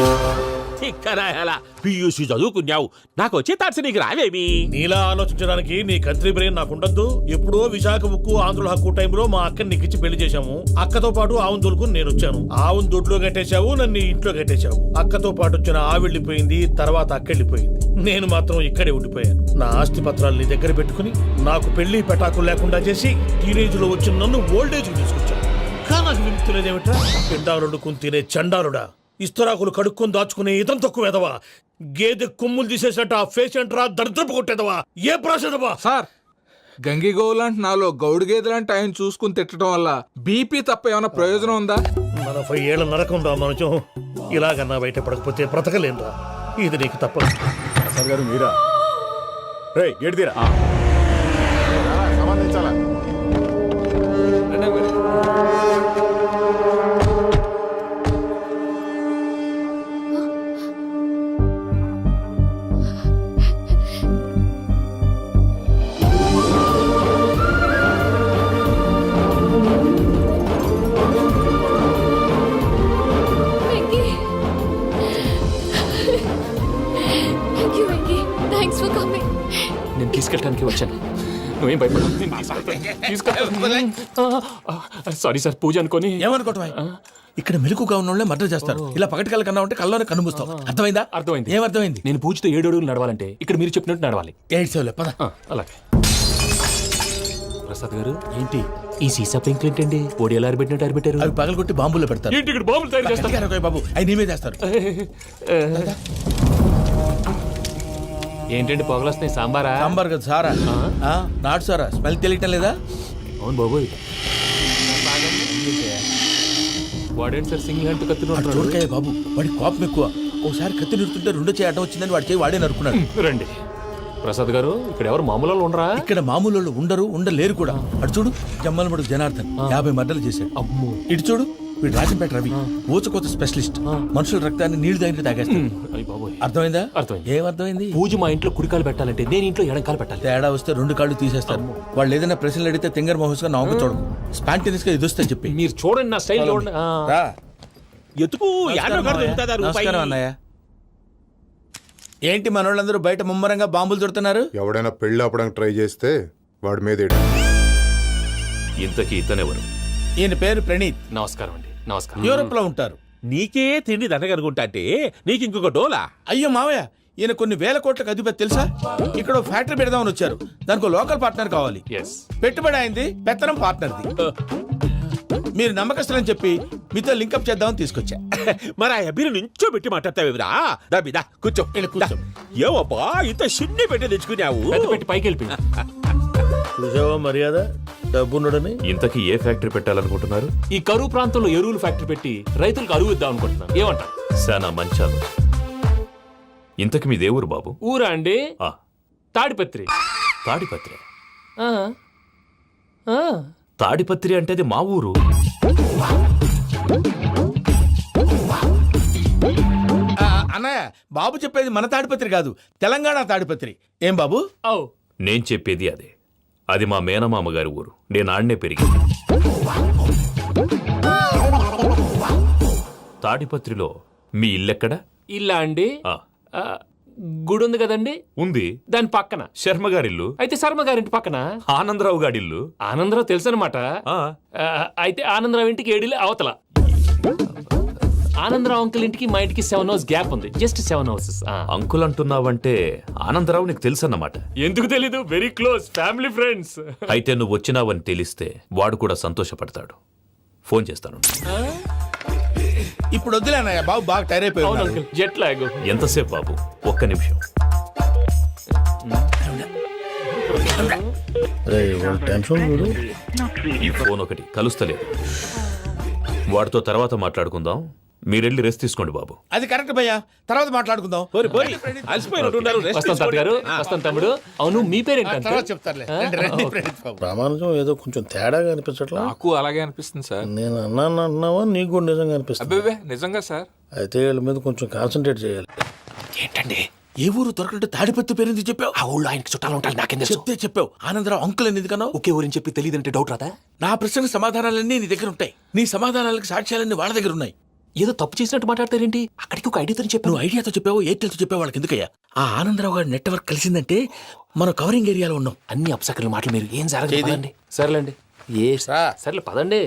తిక్కరాయాల పియూసీ చదువుకున్నావు, నాకు వచ్చే తాట్స్ నీకు రావేమి? నీలా ఆలోచించడానికి నీ కంట్రీ బ్రెయిన్ నాకు ఉండద్దు. ఎప్పుడో విశాఖ ఉక్కు ఆంధ్రుల హక్కు టైంలో మా అక్కని నీకిచ్చి పెళ్లి చేశాము. అక్కతో పాటు ఆవును దొడుకుని నేను వచ్చాను. ఆవును దొడ్లో కట్టేశావు, నన్ను ఇంట్లో కట్టేశావు. అక్కతో పాటు వచ్చిన ఆవిళ్ళిపోయింది, తర్వాత అక్కెళ్ళిపోయింది. నేను మాత్రం ఇక్కడే ఉండిపోయాను. నా ఆస్తి పత్రాలు నీ దగ్గర పెట్టుకుని నాకు పెళ్లి పెటాకులు లేకుండా చేసి టీనేజ్ లో వచ్చిన నన్ను ఓల్డేజ్ తీసుకొచ్చాను. కానీ నాకు విముక్తి లేదేమిట్రా? పిండారుడుకుని తినే చండారుడా, ఇస్తరాకులు కడుక్కొని దాచుకునే ఇతం తక్కువ ఎదవా, గేదె కొమ్ములు తీసేసట ఆ పేషెంట్ రా దరిద్రపు కొట్టేదవా, ఏ ప్రాసెదవా? సార్, గంగిగోవులాంటి నాలో గౌడు గేదెలాంటి ఆయన చూసుకుని తిట్టడం వల్ల బీపీ తప్ప ఏమైనా ప్రయోజనం ఉందా? 40 ఏళ్ల నరకం రా మనచం. ఇలాగన్నా బయటపడకపోతే బ్రతకలేనురా. ఇది నీకు తప్పదు. సార్ గారు మీరా? రే గేట్ తీరా. సంబంధించాలా? Venky, thank you Venky, thanks for coming. నేను తీసుకెళ్ళడానికి వచ్చాను, నువ్వేం భయపడవు. సారీ సార్, పూజ అనుకోని. ఏమనుకోవటం? ఇక్కడ మెలకుగా ఉన్న వాళ్ళే మర్డర్ చేస్తారు. ఇలా పగటి కళ్ళ కన్నా ఉంటే కళ్ళలోనే కనుమూస్తావు. అర్థమైందా? అర్థమైంది. ఏమర్థమైంది? నేను పూజతో 7 అడుగులు నడవాలంటే ఇక్కడ మీరు చెప్పినట్టు నడవాలి. 8 సేవలే పద. అలాగే. ప్రసాద్ గారు, ఏంటి ఈ సీసా పెంకులు ఏంటండి? పొడి ఎలా అరబెట్టినట్టు అరబెట్టారు? అవి పగలగొట్టి బాంబుల్లో పెడతారు. ఏంటి ఇక్కడ బాంబులు తయారు చేస్తారు? గట్టిగా అరవై బాబు, అవి నీమే చేస్తారు. ఏంటండి పొగలు వస్తున్నాయి? సాంబారా? సాంబార్ కదా సారా. నాటు సారా. స్మెల్ తెలియటం లేదా? అవును బాబోయ్. వాడేంటి సార్ సింగిల్ హ్యాండ్ కత్తిని చూడకాయ బాబు, వాడి కోపం ఎక్కువ. ఒకసారి కత్తి నిరుతుంటే 2 చేయి అడ్డం వచ్చిందని వాడి చేయి వాడే నరుకున్నాడు. రండి ప్రసాద్ గారు, ఇక్కడ ఎవరు మామూలు వాళ్ళు ఉండరా? ఇక్కడ మామూలు వాళ్ళు ఉండరు, ఉండలేరు కూడా. అటు చూడు, జమ్మలమడు జనార్దన్ 50 మర్డర్లు చేశాడు. అమ్మో. ఇటు చూడు, వీడు రాజంపేట రవి ఊచకోత స్పెషలిస్ట్. మనుషుల రక్తాన్ని నీళ్లు దగ్గర తాగేస్తాడు. అర్థమైందా? అర్థమైంది. ఏమర్థమైంది? పూజ మా ఇంట్లో కుడికాలు పెట్టాలంటే నేను ఇంట్లో ఎడంకాలు పెట్టాలి. తేడా వస్తే 2 కాళ్ళు తీసేస్తారు. వాళ్ళు ఏదైనా ప్రశ్నలు అడిగితే తింగర్ మహోస్ గా నవ్వు చూడకు. స్పాంటినియస్ గా ఎదుస్తా చెప్పి. మీరు చూడండి, నా స్టైల్ చూడండి. ఎతుకు నమస్కారం అన్నయ్య. ఏంటి మనోళ్ళందరూ బయట ముమ్మరంగా బాంబులు దొరుకుతున్నారు? ఎవడైనా పెళ్లి ఆపడానికి ట్రై చేస్తే వాడి మీద ఇంతకీ ఇతనెవరు? ఈయన పేరు ప్రణీత్. నమస్కారం అండి. నమస్కారం. యూరోప్ లో ఉంటారు. నీకే తిండి దండగనుకుంటా అంటే నీకు ఇంకొక డోలా? అయ్యో మావయ్య, ఈయన కొన్ని వేల కోట్లకు అధిపతి తెలుసా? ఇక్కడ ఫ్యాక్టరీ పెడదామని వచ్చారు. దానికి లోకల్ పార్ట్నర్ కావాలి. పెట్టుబడి అయింది, పెత్తనం పార్ట్నర్ది. మీరు నమ్మకస్తులని చెప్పి మీతో లింకప్ చేద్దామని తీసుకొచ్చా. మరి ఆ అబ్బిని నుంచో పెట్టి మాట్లాడతావేమిరా? దాబిదా కూర్చో. ఏవబ్బా ఇంత సిడ్ని పెట్టి తెచ్చుకున్నావు? పెట్టి పైకి వెళ్ళి చూసావా మర్యాద, డబ్బున్నడని. ఇంతకీ ఏ ఫ్యాక్టరీ పెట్టాలనుకుంటున్నారు? ఈ కరువు ప్రాంతంలో ఎరువులు ఫ్యాక్టరీ పెట్టి రైతులకు అరువు ఇద్దాం అనుకుంటున్నాను. ఏమంటారు? శానా మంచి ఆలోచన. ఇంతకి మీ దేవురు బాబు? ఊరా అండి, తాడిపత్రి. తాడిపత్రి? తాడిపత్రి అంటే అది మా ఊరు. అన్నయ్య, బాబు చెప్పేది మన తాడిపత్రి కాదు, తెలంగాణ తాడిపత్రి. ఏం బాబు? నేను చెప్పేది అదే. అది మా మేనమామ గారి ఊరు. నేను ఆడనే పెరిగింది. తాడిపత్రిలో మీ ఇల్లెక్కడ? ఇల్లా అండి, గుడి ఉంది కదండి, ఉంది. దాని పక్కన. శర్మ గారిల్లు. అయితే శర్మ గారింటి పక్కన ఆనందరావు గారిల్లు. ఆనందరావు తెలుసు అనమాట. అయితే ఆనందరావు ఇంటికి 7 అవతల. ఆనందరావు అంకుల్ ఇంటికి మా ఇంటికి 7 hours గ్యాప్ ఉంది. Just 7 hours. అంకుల్ అంటున్నావంటే ఆనందరావు నీకు తెలుసన్నమాట. ఎందుకు తెలీదు? Very close family friends. అయితే నువ్వు వచ్చినావని తెలిస్తే వాడు కూడా సంతోషపడతాడు. ఫోన్ చేస్తాను. ఇప్పుడు వద్దులేనయ్యా, బాబు బాగా టైర్ అవును అయిపోయి అంకుల్, జెట్ లాగ్. ఎంతసేపు బాబు? ఒక్క నిమిషం. ఈ ఫోన్ ఒకటి కలుస్తలేదు. వాడితో తర్వాత మాట్లాడుకుందాం. మీరెళ్ళి రెస్ట్ తీసుకోండి బాబు. అది కరెక్ట్ భయ్యా, తర్వాత మాట్లాడుకుందాం. అలసిపోయినట్టున్నారు. rest వస్తాం తాత గారు, వస్తాం తమ్ముడు. అవును, మీ పేరేంటి తర్వాత అంకుల్? చెప్తారులే. రండి, రండి, ప్రణీత్ బాబు. ప్రామాణికం ఏదో కొంచెం తేడాగా అనిపించట్లా? నాకు అలాగే అనిపిస్తుంది సార్. నేను అన్నాను అంటున్నావా, నీకు కూడా నిజంగా అనిపిస్తుంది? అబ్బే నిజంగా సార్. అయితే వీళ్ళ మీద కొంచెం కాన్సన్ట్రేట్ చేయాలి. ఏంటండి ఏ ఊరు దొరకట్టు తాడిపత్రి పేరు ఎందుకు చెప్పావు? ఆ ఊళ్ళో ఆయనకి చుట్టాలు ఉంటారు, నాకేం తెలుసు. చెప్తే చెప్పావు. ఆనందరావు అంకుల్ అని ఎందుకన్నావు? ఒకే ఊరిని చెప్పి తెలియదంటే డౌట్ రాదా? నా ప్రశ్నకు సమాధానాలన్నీ నీ దగ్గర ఉంటాయి. నీ సమాధానాలకు సాక్ష్యాలన్నీ వాళ్ళ దగ్గర ఉన్నాయి. ఏదో తప్పు చేసినట్టు మాట్లాడతారేంటి? అక్కడికి ఒక ఐడియాతో చెప్పాను. నువ్వు ఐడియాతో చెప్పావు, ఎయిర్టెల్తో చెప్పావు, వాళ్ళకి ఎందుకయ్యా? ఆ ఆనందరావు గారి నెట్వర్క్ కలిసిందంటే మనం కవరింగ్ ఏరియాలో ఉన్నాం. అన్ని అప్సకర్ల మాటలు మీరు ఏం జరగదండి. సర్లేండి, సర్లే పదండి.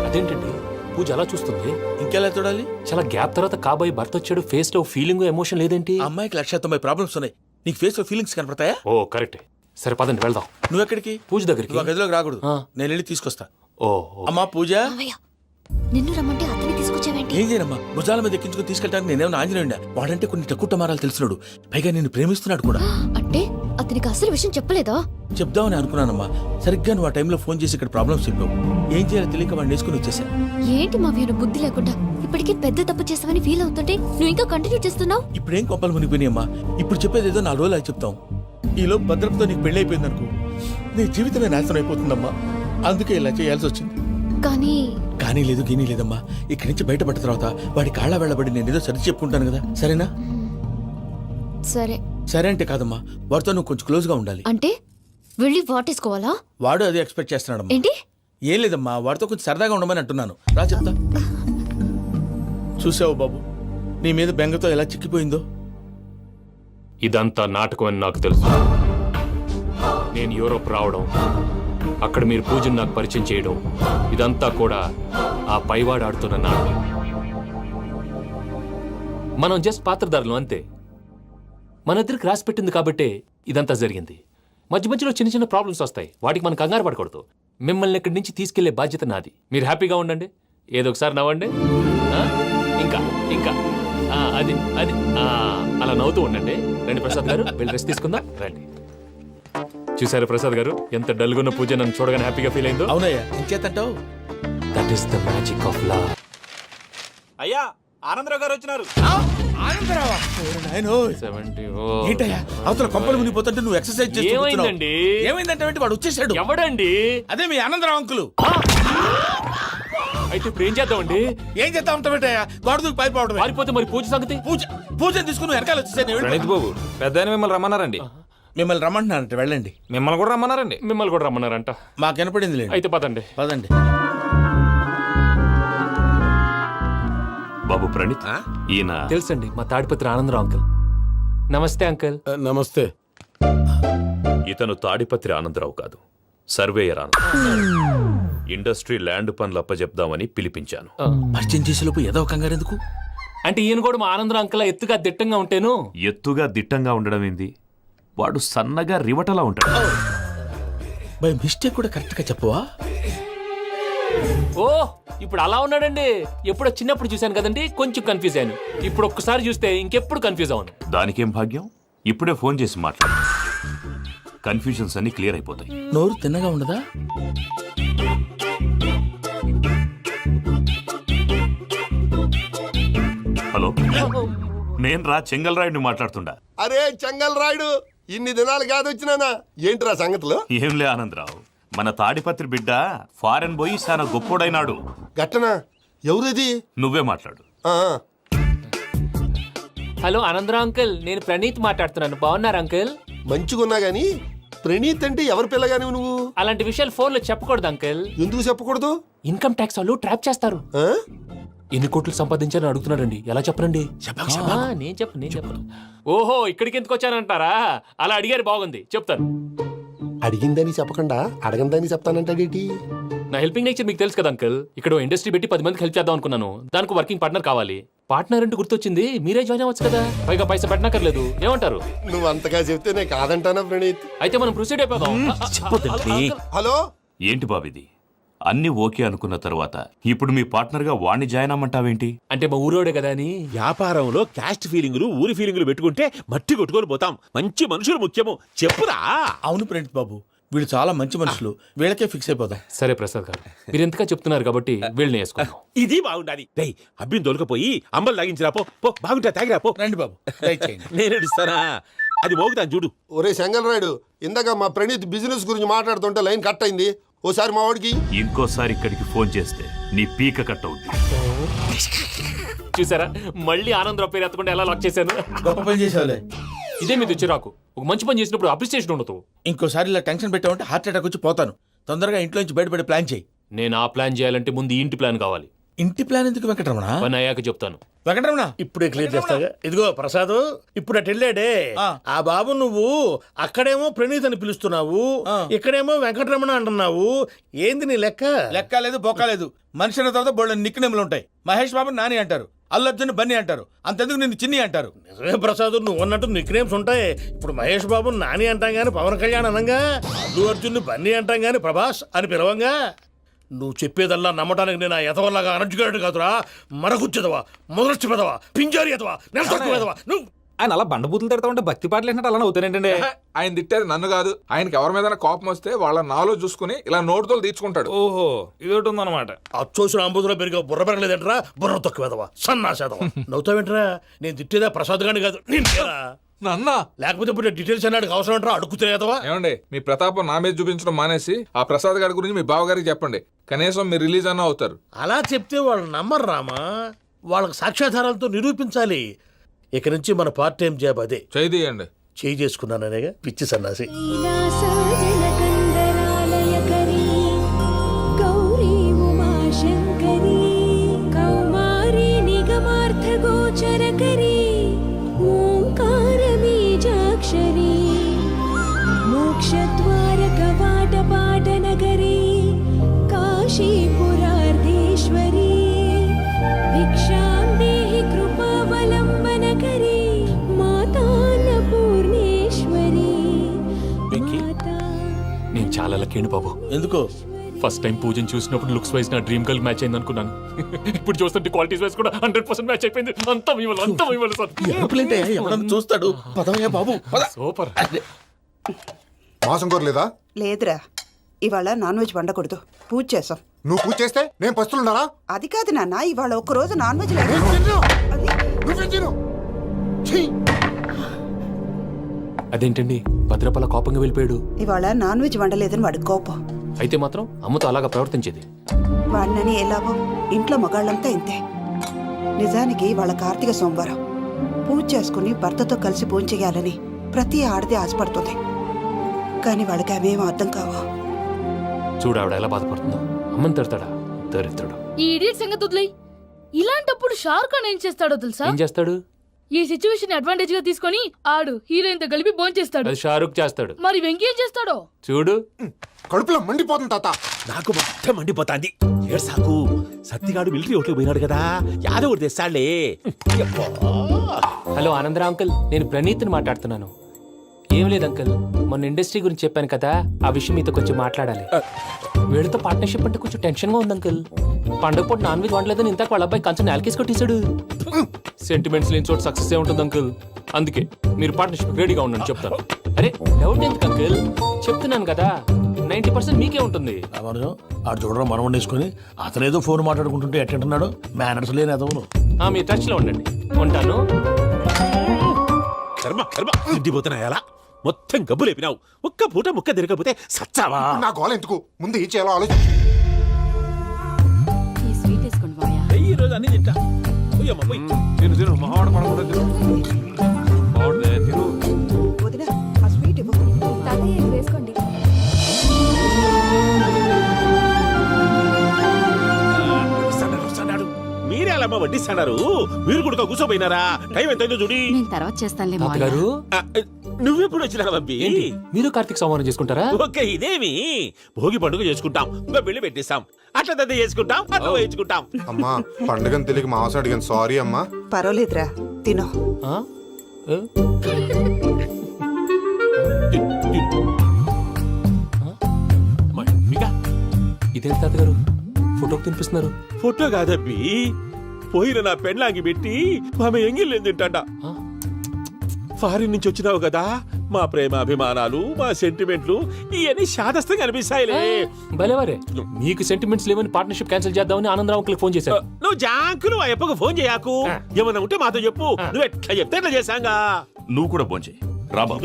అదేంటండి పూజ అలా చూస్తుంది? ఇంకెలా చూడాలి? చాలా గ్యాప్ తర్వాత కాబోయే భర్త వచ్చాడు, ఫేస్ లో ఫీలింగ్ ఎమోషన్ లేదేంటి? ఆ అమ్మాయికి 190 ప్రాబ్లమ్స్ ఉన్నాయి. నీకు ఫేస్ లో ఫీలింగ్స్ కనపడతాయా? ఓ కరెక్ట్. సరే పదండి వెళ్దాం. నువ్వు ఎక్కడికి? పూజ దగ్గరికి. నువ్వు ఆ గదిలోకి రాకూడదు, నేను వెళ్ళి తీసుకొస్తా. ఓ అమ్మా పూజ, మావయ్య, నిన్ను రమ్మంటే అతన్ని తీసుకొచ్చావేంటి? ఏం చేయనమ్మా, భుజాల మీద ఎక్కించుకుని తీసుకెళ్ళడానికి నేనేమన్నా ఆంజనేయుడా? వాడంటే కొన్ని తక్కువ టమారాలు తెలిసినాడు, పైగా నిన్ను ప్రేమిస్తున్నాడు కూడా. అంటే అతనికి అసలు విషయం చెప్పలేదా? చెప్దామని అనుకున్నానమ్మా, సరిగ్గా నువ్వు ఆ టైంలో ఫోన్ చేసి ఇక్కడ ప్రాబ్లమ్స్ చెప్పావు. ఏం చేయాలో తెలియక వాడిని వేసుకుని వచ్చేసా. ఏంటి మావయ్య నువ్వు బుద్ధి లేకుండా? ఇప్పటికే పెద్ద తప్పు చేస్తావని ఫీల్ అవుతుంటే నువ్వు ఇంకా కంటిన్యూ చేస్తున్నావు. ఇప్పుడేం కొప్పలు మునిగిపోయినాయమ్మా. ఇప్పుడు చెప్పేది ఏదో 4 రోజులు అది చెప్తాం. ఈలో భద్రతతో నీకు పెళ్లి అయిపోయింది అనుకో, నీ జీవితమే నాశనం అయిపోతుందమ్మా. అందుకే ఇలా చేయాల్సి వచ్చింది. కానీ లేదు గీనీ లేదమ్మా. ఇక్కడి నుంచి బయటపడ్డ తర్వాత వాడి కాళ్ళ వెళ్ళబడి నేను ఏదో సరి చెప్పుకుంటాను కదా, సరేనా? సరే సరే అంటే కాదమ్మా, వాడితో నువ్వు కొంచెం క్లోజ్ గా ఉండాలి. అంటే వెళ్ళి వాటేసుకోవాలా? వాడు అదే ఎక్స్పెక్ట్ చేస్తున్నాడమ్మా. ఏంటి? ఏం లేదమ్మా, వాడితో కొంచెం సరదాగా ఉండమని అంటున్నాను. రా చెప్తా. చూసావు బాబు, నీ మీద బెంగతో ఎలా చిక్కిపోయిందో. ఇదంతా నాటకం అని నాకు తెలుసు. నేను యూరోప్ రావడం, అక్కడ మీరు పూజను నాకు పరిచయం చేయడం, ఇదంతా కూడా ఆ పైవాడు ఆడుతున్న నాటకం. మనం జస్ట్ పాత్రధారులు అంతే. మన ఇద్దరికి రాసి పెట్టింది కాబట్టే ఇదంతా జరిగింది. మధ్య మధ్యలో చిన్న చిన్న ప్రాబ్లమ్స్ వస్తాయి, వాటికి మనం కంగారు పడకూడదు. మిమ్మల్ని ఇక్కడి నుంచి తీసుకెళ్లే బాధ్యత నాది. మీరు హ్యాపీగా ఉండండి, ఏదో ఒకసారి నవ్వండి. ఇంకా ఇంకా అది అది అలా నవ్వుతూ ఉండండి. రండి ప్రసాద్ గారు, వెళ్ళి రెస్ట్ తీసుకుందాం. రండి. చూసారు ప్రసాద్ గారు, ఎంత డల్గున్న పూజ నన్ను చూడగానే హ్యాపీగా ఫీల్ అయిందో? అవునయ్యా, ఇంకేతంటావు? That is the magic of love. అయ్యా ఆనందరావు గారు వచ్చినారు. ఏంటయ్యా అవతల కొంపలు మునిగిపోతుంటే నువ్వు ఎక్సర్సైజ్ చేస్తూ కూర్చున్నావు. ఏమైందండి? ఏమైందంటే వాడు వచ్చేసాడు. ఎవడండి? అదే మీ ఆనందరావు అంకులు. అయితే ఇప్పుడు ఏం చేద్దామండి? ఏం చేద్దాం ఉంటావేటయ్యా, గోడ దూకి పైపోవడం. పారిపోతే మరి పూజ సంగతి? పూజ తీసుకుని వెనకాల వచ్చేసాను. ప్రణీత్ బాబు, పెద్ద మిమ్మల్ని రమ్మన్నారండి. మిమ్మల్ని రమ్మంటున్నారంట, వెళ్ళండి. మిమ్మల్ని కూడా రమ్మన్నారండి. మిమ్మల్ని కూడా రమ్మన్నారంట. మాకు వినపడింది లేదు. అయితే పదండి. పదండి. బాబు ప్రణీత్, ఈయన తెలుసండి, మా తాడిపత్రి ఆనందరావు అంకుల్. నమస్తే అంకుల్. నమస్తే. ఇతను తాడిపత్రి ఆనందరావు కాదు, సర్వేయర్ ఆనందరావు. ఇండస్ట్రీ ల్యాండ్ పనులు అప్పచెప్దామని పిలిపించాను. పరిచయం చేసేలోపు ఏదో కంగారు ఎందుకు? అంటే ఈయన కూడా మా ఆనందరావు అంకుల్ ఎత్తుగా దిట్టంగా ఉంటేను. ఎత్తుగా దిట్టంగా ఉండడం ఏంది, వాడు సన్నగా రివటలా ఉంటాడు. బై మిస్టేక్ కూడా కరెక్ట్ గా చెప్పవా? ఓ ఇప్పుడు అలా ఉన్నాడండి. ఎప్పుడో చిన్నప్పుడు చూశాను కదండి, కొంచెం కన్ఫ్యూజ్ అయ్యాను. ఇప్పుడు ఒక్కసారి చూస్తే ఇంకెప్పుడు కన్ఫ్యూజ్ అవును. దానికేం భాగ్యం, ఇప్పుడే ఫోన్ చేసి మాట్లాడు. కన్ఫ్యూజన్స్ అన్ని క్లియర్ అయిపోతాయి. నోరు తిన్నగా ఉండదా? హలో, నేను రా చెంగల్ రాయుడిని మాట్లాడుతుండా. అరే చెంగల్ రాయుడు, ఇన్ని దినాలు కాదు వచ్చినానా? ఏంట్రా సంగతులు? ఏంలే ఆనందరావు, మన తాడిపత్రి బిడ్డ ఫారెన్ పోయి చాలా గొప్పోడైనాడు. గట్టనా? ఎవరిది? నువ్వే మాట్లాడు. హలో ఆనందరావు అంకుల్, నేను ప్రణీత్ మాట్లాడుతున్నాను. బాగున్నారు అంకుల్? మంచిగున్నా గాని ప్రణీత్ అంటే ఎవరి పిల్లగాని నువ్వు? అలాంటి విషయాలు ఫోన్లో చెప్పకూడదు అంకుల్. ఎందుకు చెప్పకూడదు? ఇన్కమ్ ట్యాక్స్ వాళ్ళు ట్రాప్ చేస్తారు. ఎన్ని కోట్లు సంపాదించాలని అడుగుతున్నాడండి. ఎలా చెప్పరండి? నేను చెప్పను. ఓహో, ఇక్కడికి ఎందుకు వచ్చానంటారా? అలా అడిగారు, బాగుంది, చెప్తాను. అడిగిందని చెప్పకుండా అడగందని చెప్తానంటాడేటి? నా హెల్పింగ్ నేచర్ మీకు తెలుసు కదా అంకల్. ఇక్కడ ఇండస్ట్రీ పెట్టి 10 మందికి హెల్ప్ చేద్దాం అనుకున్నాను. దానికి వర్కింగ్ పార్ట్నర్ కావాలి. పార్ట్నర్ అంటే గుర్తొచ్చింది, మీరే జాయిన్ అవ్వచ్చు కదా. పైగా పైసా పెట్టనక్కర్లేదు. ఏమంటారు? నువ్వు అంతగా చెప్తే నేను కాదంటానా ప్రణీత్? అయితే మనం ప్రొసీడ్ అయిపోదాం. హలో, ఏంటి బాబిది? అన్ని ఓకే అనుకున్న తర్వాత ఇప్పుడు మీ పార్ట్నర్గా వాణ్ణి జాయిన్ అమ్మంటావేంటి? అంటే మా ఊరోడే కదా అని. వ్యాపారంలో క్యాస్ట్ ఫీలింగులు, ఊరి ఫీలింగులు పెట్టుకుంటే మట్టి కొట్టుకొని పోతాం. మంచి మనుషులు ముఖ్యము. చెప్పురా. అవును ప్రణీత్ బాబు, వీళ్ళు చాలా మంచి మనుషులు. వీళ్ళకే ఫిక్స్ అయిపోదాం. సరే ప్రసాద్ గారు, మీరు ఎంతగా చెప్తున్నారు కాబట్టి వీళ్ళని వేసుకున్నాం. ఇది బాగుండాలి. డై అబ్బిని దొలకపోయి అంబలు తాగించిరా పో. బాగుంటా తాగిరా పో. రండి బాబు, దయచేయండి. నేను ఇస్తానా? అది మోగుతాను చూడు. ఒరే చెంగల్ రాయుడు, ఇందాక మా ప్రణీత్ బిజినెస్ గురించి మాట్లాడుతుంటే లైన్ కట్ అయింది. ఓసారి మా వాడికి ఇంకోసారి ఇక్కడికి ఫోన్ చేస్తే నీ పీక కట్ అవుద్ది. చూసారా, మళ్ళీ ఆనందరావు పేరు ఎత్తకుండా ఎలా లాక్ చేశాను. గొప్ప పని చేసేవాళ్ళే. ఇదే మీద చిరాకు. ఒక మంచి పని చేసినప్పుడు అప్రిసియేషన్ ఉండదు. ఇంకోసారి ఇలా టెన్షన్ పెట్టామంటే హార్ట్ అటాక్ వచ్చి పోతాను. తొందరగా ఇంట్లో నుంచి బయటపడే ప్లాన్ చేయి. నేను ఆ ప్లాన్ చేయాలంటే ముందు ఈ ఇంటి ప్లాన్ కావాలి. ఇంటి ప్లాన్ ఎందుకు వెంకటరమణ? పని అయ్యాక చెప్తాను. వెంకటరమణ ఇప్పుడే క్లియర్ చేస్తాగా. ఇదిగో ప్రసాద్, ఇప్పుడు అటు వెళ్ళాడే ఆ బాబు, నువ్వు అక్కడేమో ప్రణీత్ అని పిలుస్తున్నావు, ఇక్కడేమో వెంకటరమణ అంటున్నావు. ఏంది నీ లెక్క? లెక్క లేదు, బొక్క లేదు. మనిషి అన్న తర్వాత బోళ్ళ నిక్నెములు ఉంటాయి. మహేష్ బాబు నాని అంటారు, అల్లు అర్జున్ బన్నీ అంటారు, అంతెందుకు నిన్ను చిన్ని అంటారు. నిజమే ప్రసాద్, నువ్వు అన్నట్టు నిక్నేమ్స్ ఉంటాయి. ఇప్పుడు మహేష్ బాబు నాని అంటాం గాని పవన్ కళ్యాణ్ అనంగా, అల్లు అర్జున్ బన్నీ అంటాం గాని ప్రభాస్ అని పిలవంగా. నువ్వు చెప్పేదల్లా నమ్మటానికి నేను ఎతవల్లాగా అనర్జుకేటెడ్ కాదురా. మరగుచ్చదవా, మొదలచ్చి పెదవా, పింజారి ఎదవా, నెలసొక్కు పెదవా. నువ్వు ఆయన అలా బండబూతులు తిడతా ఉంటే భక్తి పాటలు ఏంటంటే అలా అవుతానేంటండి. ఆయన తిట్టేది నన్ను కాదు. ఆయనకి ఎవరి మీద కోపం వస్తే వాళ్ళ నాలో చూసుకుని ఇలా నోటుతో తీర్చుకుంటాడు. ఓహో, ఇదొకటి ఉందన్నమాట. అచ్చోసిన అంబుధులో పెరిగే బుర్ర పెరగలేదంటరా, బుర్ర తొక్కువేదవా, సన్నాసేదవా. నవ్వుతావేంటరా? నేను తిట్టేదా ప్రసాద్ గాని కాదు, నన్నా. లేకపోతే ఇప్పుడు డీటెయిల్స్ అన్నాడు అవసరం అంటారా? అడుగుతాయేదవా. ఏమండి, మీ ప్రతాపం నా మీద చూపించడం మానేసి ఆ ప్రసాద్ గారి గురించి మీ బావగారికి చెప్పండి. కనీసం మీరు రిలీజ్ అన్న అవుతారు. అలా చెప్తే వాళ్ళు నమ్మరు రామా. వాళ్ళకి సాక్ష్యాధారాలతో నిరూపించాలి. ఇక నుంచి మన పార్ట్ టైం జాబ్ అదే. చేయండి. చేయి చేసుకున్నాననేగా పిచ్చి సన్నాసి. నేను చాలా లక్కీ బాబు. ఎందుకు? ఫస్ట్ టైం పూజను చూసినప్పుడు లుక్స్ వైజ్ నా డ్రీమ్ గర్ల్ మ్యాచ్ అయింది అనుకున్నాను. ఇప్పుడు చూస్తుంటే క్వాలిటీస్ వైజ్ కూడా 100% మ్యాచ్ అయిపోయింది. అంతా ఇవ్వాలి సార్. ఎవడన్నా చూస్తాడు. పదవయ్యా బాబు, సూపర్. మాసం కోరలేదా? లేదురా, ఇవాళ నాన్ వెజ్ వండకూడదు. పూజ చేసాం. నువ్వు పూజ చేస్తే నేను పస్తులున్నారా? అది కాదు నాన్న, ఇవాళ ఒక్కరోజు నాన్ వెజ్ లేదు. అదేంటండి, భద్రపల కోపంగా వెళ్ళిపోయాడు. ఇవాళ నాన్ వెజ్ వండలేదని వాడి కోపం. అయితే మాత్రం అమ్మతో అలాగా ప్రవర్తించేది. వాడినని ఎలాగో ఇంట్లో మగాళ్ళంతా ఇంతే. నిజానికి వాళ్ళ కార్తీక సోమవారం పూజ చేసుకుని భర్తతో కలిసి పూజ చేయాలని ప్రతి ఆడది ఆశపడుతుంది. కానీ వాడికి అవేం అర్థం కావా. చూడు ఆవిడ ఎలా బాధపడుతుందో. అమ్మని తిడతాడా దరిద్రుడు. ఈ ఇడియట్ సంగతి వదిలేయ్. ఇలాంటప్పుడు షారుఖ్ ఖాన్ ఏం చేస్తాడో తెలుసా? ఏం చేస్తాడు? ఈ సిచ్యువేషన్ అడ్వాంటేజ్ గా తీసుకొని ఆడు హీరోయిన్ తో కలిపి బోన్ చేస్తాడు. అది షారుఖ్ చేస్తాడు. మరి వెంకీ ఏం చేస్తాడో చూడు. కడుపులో మండిపోతుంది తాత. నాకు మొత్తం మండిపోతాంది. ఏడు సాకు, సత్తిగాడు మిలిటరీ ఓట్లు పోయినాడు కదా, యాదవ్ ఒకటి తెస్తాడులే. హలో ఆనందరా అంకుల్, నేను ప్రణీత్ని మాట్లాడుతున్నాను. ఏం లేదు అంకుల్, మొన్న ఇండస్ట్రీ గురించి చెప్పాను కదా, ఆ విషయం మీతో కొంచెం మాట్లాడాలి. వీళ్ళతో పార్ట్నర్షిప్ అంటే కొంచెం టెన్షన్ గా ఉంది అంకుల్. పండగ పూట నాన్ వెజ్ వండలేదని ఇంతకు వాళ్ళ అబ్బాయి కంచెం నేలకేసి కొట్టేశాడు. సెంటిమెంట్స్ లేని చోట సక్సెస్ ఏ ఉంటుంది అంకుల్. అందుకే మీరు పార్ట్నర్షిప్ రెడీగా ఉండండి చెప్తాను. అరే డౌట్ ఎందుకు అంకుల్, చెప్తున్నాను కదా, 90% మీకే ఉంటుంది. ఆడు చూడడం మనం వండేసుకుని అతనేదో ఫోన్ మాట్లాడుకుంటుంటే ఎట్టంటున్నాడు. మేనర్స్ లేని అదవును. మీరు టచ్ లో ఉండండి. ఉంటాను. కర్మ కర్మ, తిండిపోతున్నాయలా మొత్తం గబ్బు లేపినావు. ఒక్క పూట ముక్క తిరగకపోతే సచ్చావా? నా గోల ఎందుకు, ముందు ఏం చేయాలో ఆలోచించు. ఈ రోజు అన్ని తింటా. పోయమ్మ పోయి. తిను మహావాడ పడకుండా తిను. వదినా, ఆ స్వీట్ ఇవ్వు. వేసుకోండి. మీరే అలా వడ్డిస్తున్నారు. మీరు కూడా కూర్చోపోయినారా? టైం ఎంతైందో చూడి. నేను తర్వాత చేస్తానులే తాతగారు నువ్వెప్పుడు వచ్చినా బంబి? మీరు కార్తీక్ సంహారం చేసుకుంటారా? ఓకే, ఇదేమి భోగి పండుగ చేసుకుంటాం, ఇంకా బిల్లు పెట్టిస్తాం, అట్లా దద్ద చేసుకుంటాం, అట్లా వేయించుకుంటాం. అమ్మా పండుగని తెలియక మాంసం అడిగాను, సారీ అమ్మా. పర్వాలేదురా తినో. ఇదేంటి తాతగారు ఫోటోకి తినిపిస్తున్నారు? ఫోటో కాదబ్బి, పోయిన నా పెళ్ళాంగి పెట్టి ఆమె ఎంగిల్లేం తింటాడ. ఫారిన్ నుంచి వచ్చినావు కదా, మా ప్రేమ అభిమానాలు, మా సెంటిమెంట్లు ఇవన్నీ శాదస్తంగా అనిపిస్తాయిలే. భలేవారే, మీకు సెంటిమెంట్స్ లేవని పార్ట్నర్షిప్ క్యాన్సిల్ చేద్దామని ఆనందరావు అంకుల్ ఫోన్ చేశారు. నువ్వు జాంకులు ఆ ఎప్పకు ఫోన్ చేయకు, ఏమన్నా ఉంటే మాతో చెప్పు. నువ్వు ఎట్లా చెప్తే ఎట్లా చేశాంగా. నువ్వు కూడా ఫోన్ చేయి రాబా.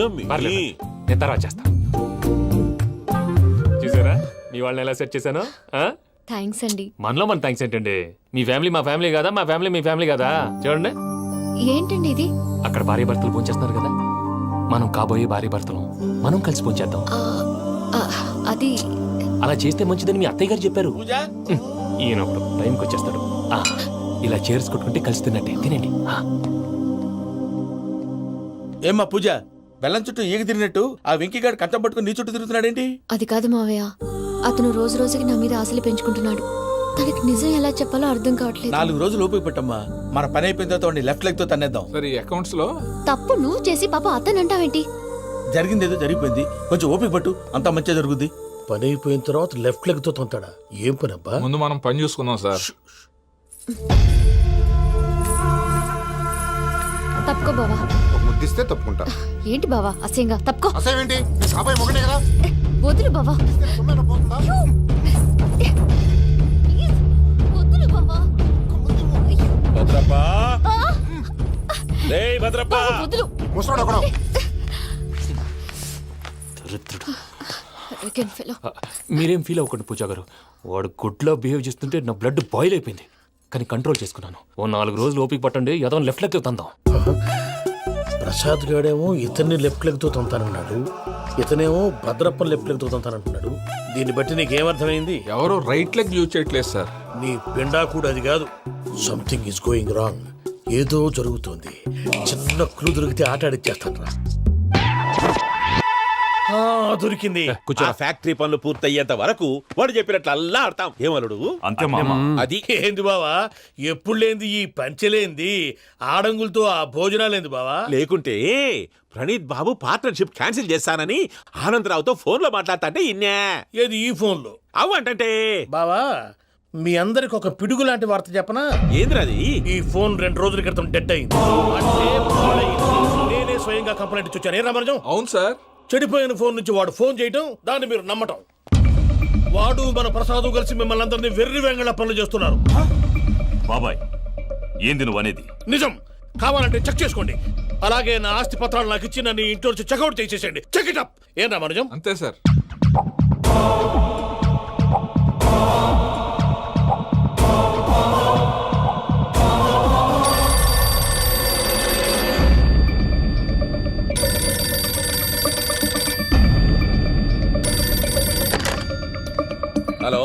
నేను తర్వాత చేస్తా. చూసారా మీ వాళ్ళని ఎలా సెట్ చేశాను? థ్యాంక్స్ అండి. మనలో మన థ్యాంక్స్ ఏంటండి? మీ ఫ్యామిలీ మా ఫ్యామిలీ కదా, మా ఫ్యామిలీ మీ ఫ్యామిలీ కదా. చూడండి ఏంటండి ఇది? అక్కడ భార్య భర్తలు పోంచేస్తున్నారు కదా, మనం కాబోయే భార్య భర్తలు మనం కలిసి పోంచేద్దాం. అది అలా చేస్తే మంచిదని మీ అత్తయ్య గారు చెప్పారు. ఈయన ఒకడు టైంకి వచ్చేస్తాడు. ఇలా చేర్స్ కొట్టుకుంటే కలిసి తిన్నట్టే. తినండి. ఏమ్మా పూజ, బెల్లం చుట్టూ ఈగ తిరిగినట్టు ఆ వెంకీగాడు కట్టం పట్టుకుని నీ చుట్టూ తిరుగుతున్నాడేంటి? అది కాదు మావయ్య, అతను రోజు రోజుకి నా మీద ఆశలు పెంచుకుంటున్నాడు. తనకి నిజం ఎలా చెప్పాలో అర్థం కావట్లేదు. 4 రోజులు ఓపిక పెట్టమ్మా, మన పని అయిపోయిన తర్వాత లెఫ్ట్ లెగ్ తో తన్నేద్దాం. సరే అకౌంట్స్ లో తప్పు నువ్వు చేసి పాప అతను అంటావేంటి? జరిగింది ఏదో జరిగిపోయింది, కొంచెం ఓపిక పట్టు, అంతా మంచిగా జరుగుద్ది. పని అయిపోయిన తర్వాత లెఫ్ట్ లెగ్ తో తొంతాడా? ఏం పని అబ్బా? ముందు మనం పని చూసుకుందాం సార్. తప్పుకో బావా. ముద్దిస్తే తప్పుకుంటా. ఏంటి బావా అసహ్యంగా? తప్పుకో. అసేమేంటి? నీ కాబోయే మొగనే కదా. వదులు బావా. వదులు బావా. భద్రప్ప, రేయ్ భద్రప్ప. వదులు. ముసలోడు ఒకడు. మీరేం ఫీల్ అవ్వకండి పూజా గారు. వాడు గుడ్లో బిహేవ్ చేస్తుంటే నా బ్లడ్ బాయిల్ అయిపోయింది, కానీ కంట్రోల్ చేసుకున్నాను. ఓ 4 రోజులు ఓపిక పట్టండి, ఏదో లెఫ్ట్ లెగ్ తందాం. ప్రసాద్ గాడేమో ఇతన్ని లెఫ్ట్ లెగ్ తో తొంతానన్నాడు, ఇతనేమో భద్రప్ప లెఫ్ట్ లెగ్ తో తొంతానంటున్నాడు. దీన్ని బట్టి నీకేమర్థమైంది? ఎవరో రైట్ లెగ్ యూజ్ చేయట్లేదు సార్. నీ పిండా కూడా అది కాదు. Something is going wrong. ఏదో జరుగుతోంది. చిన్న క్లూ దొరికితే ఆట ఆడిచ్చేస్తాను రా. దొరికింది. ఆ ఫ్యాక్టరీ పనులు పూర్తయ్యేంత వరకు వాడు చెప్పినట్లు అల్లా ఆడతాం. ఏమలుడు? అంతే మామ. అది ఏంది బావా, ఎప్పుడు లేంది ఈ పంచలేంది, ఆడంగులతో ఆ భోజనాలేంది బావా? లేకుంటే ప్రణీత్ బాబు పార్ట్నర్షిప్ క్యాన్సిల్ చేస్తానని ఆనందరావుతో ఫోన్ లో మాట్లాడతాంటే ఇన్నే. ఏది ఈ ఫోన్ లో? అవ్వంటే బావా, మీ అందరికి ఒక పిడుగు లాంటి వార్త చెప్పనా? ఏంద్రది? ఈ ఫోన్ 2 రోజుల క్రితం డెడ్ అయింది. అంటే పాడైంది. నేనే స్వయంగా కంప్లైంట్ ఇచ్చాను. ఏ రామరాజం? అవును సార్. చెడిపోయిన ఫోన్ నుంచి వాడు ఫోన్ చేయటం, దాన్ని మీరు నమ్మటం. వాడు మన ప్రసాదు కలిసి మిమ్మల్ని అందరినీ వెర్రి వెంగళ పనులు చేస్తున్నారు. బాబాయ్ ఏంది నువ్వు అనేది? నిజం. కావాలంటే చెక్ చేసుకోండి. అలాగే నా ఆస్తి పత్రాలు నాకు ఇచ్చి నన్ను ఇంట్లో నుంచి చెక్అౌట్ చేసేసండి. Check it up. ఏం రామరాజం? అంతే సార్. హలో,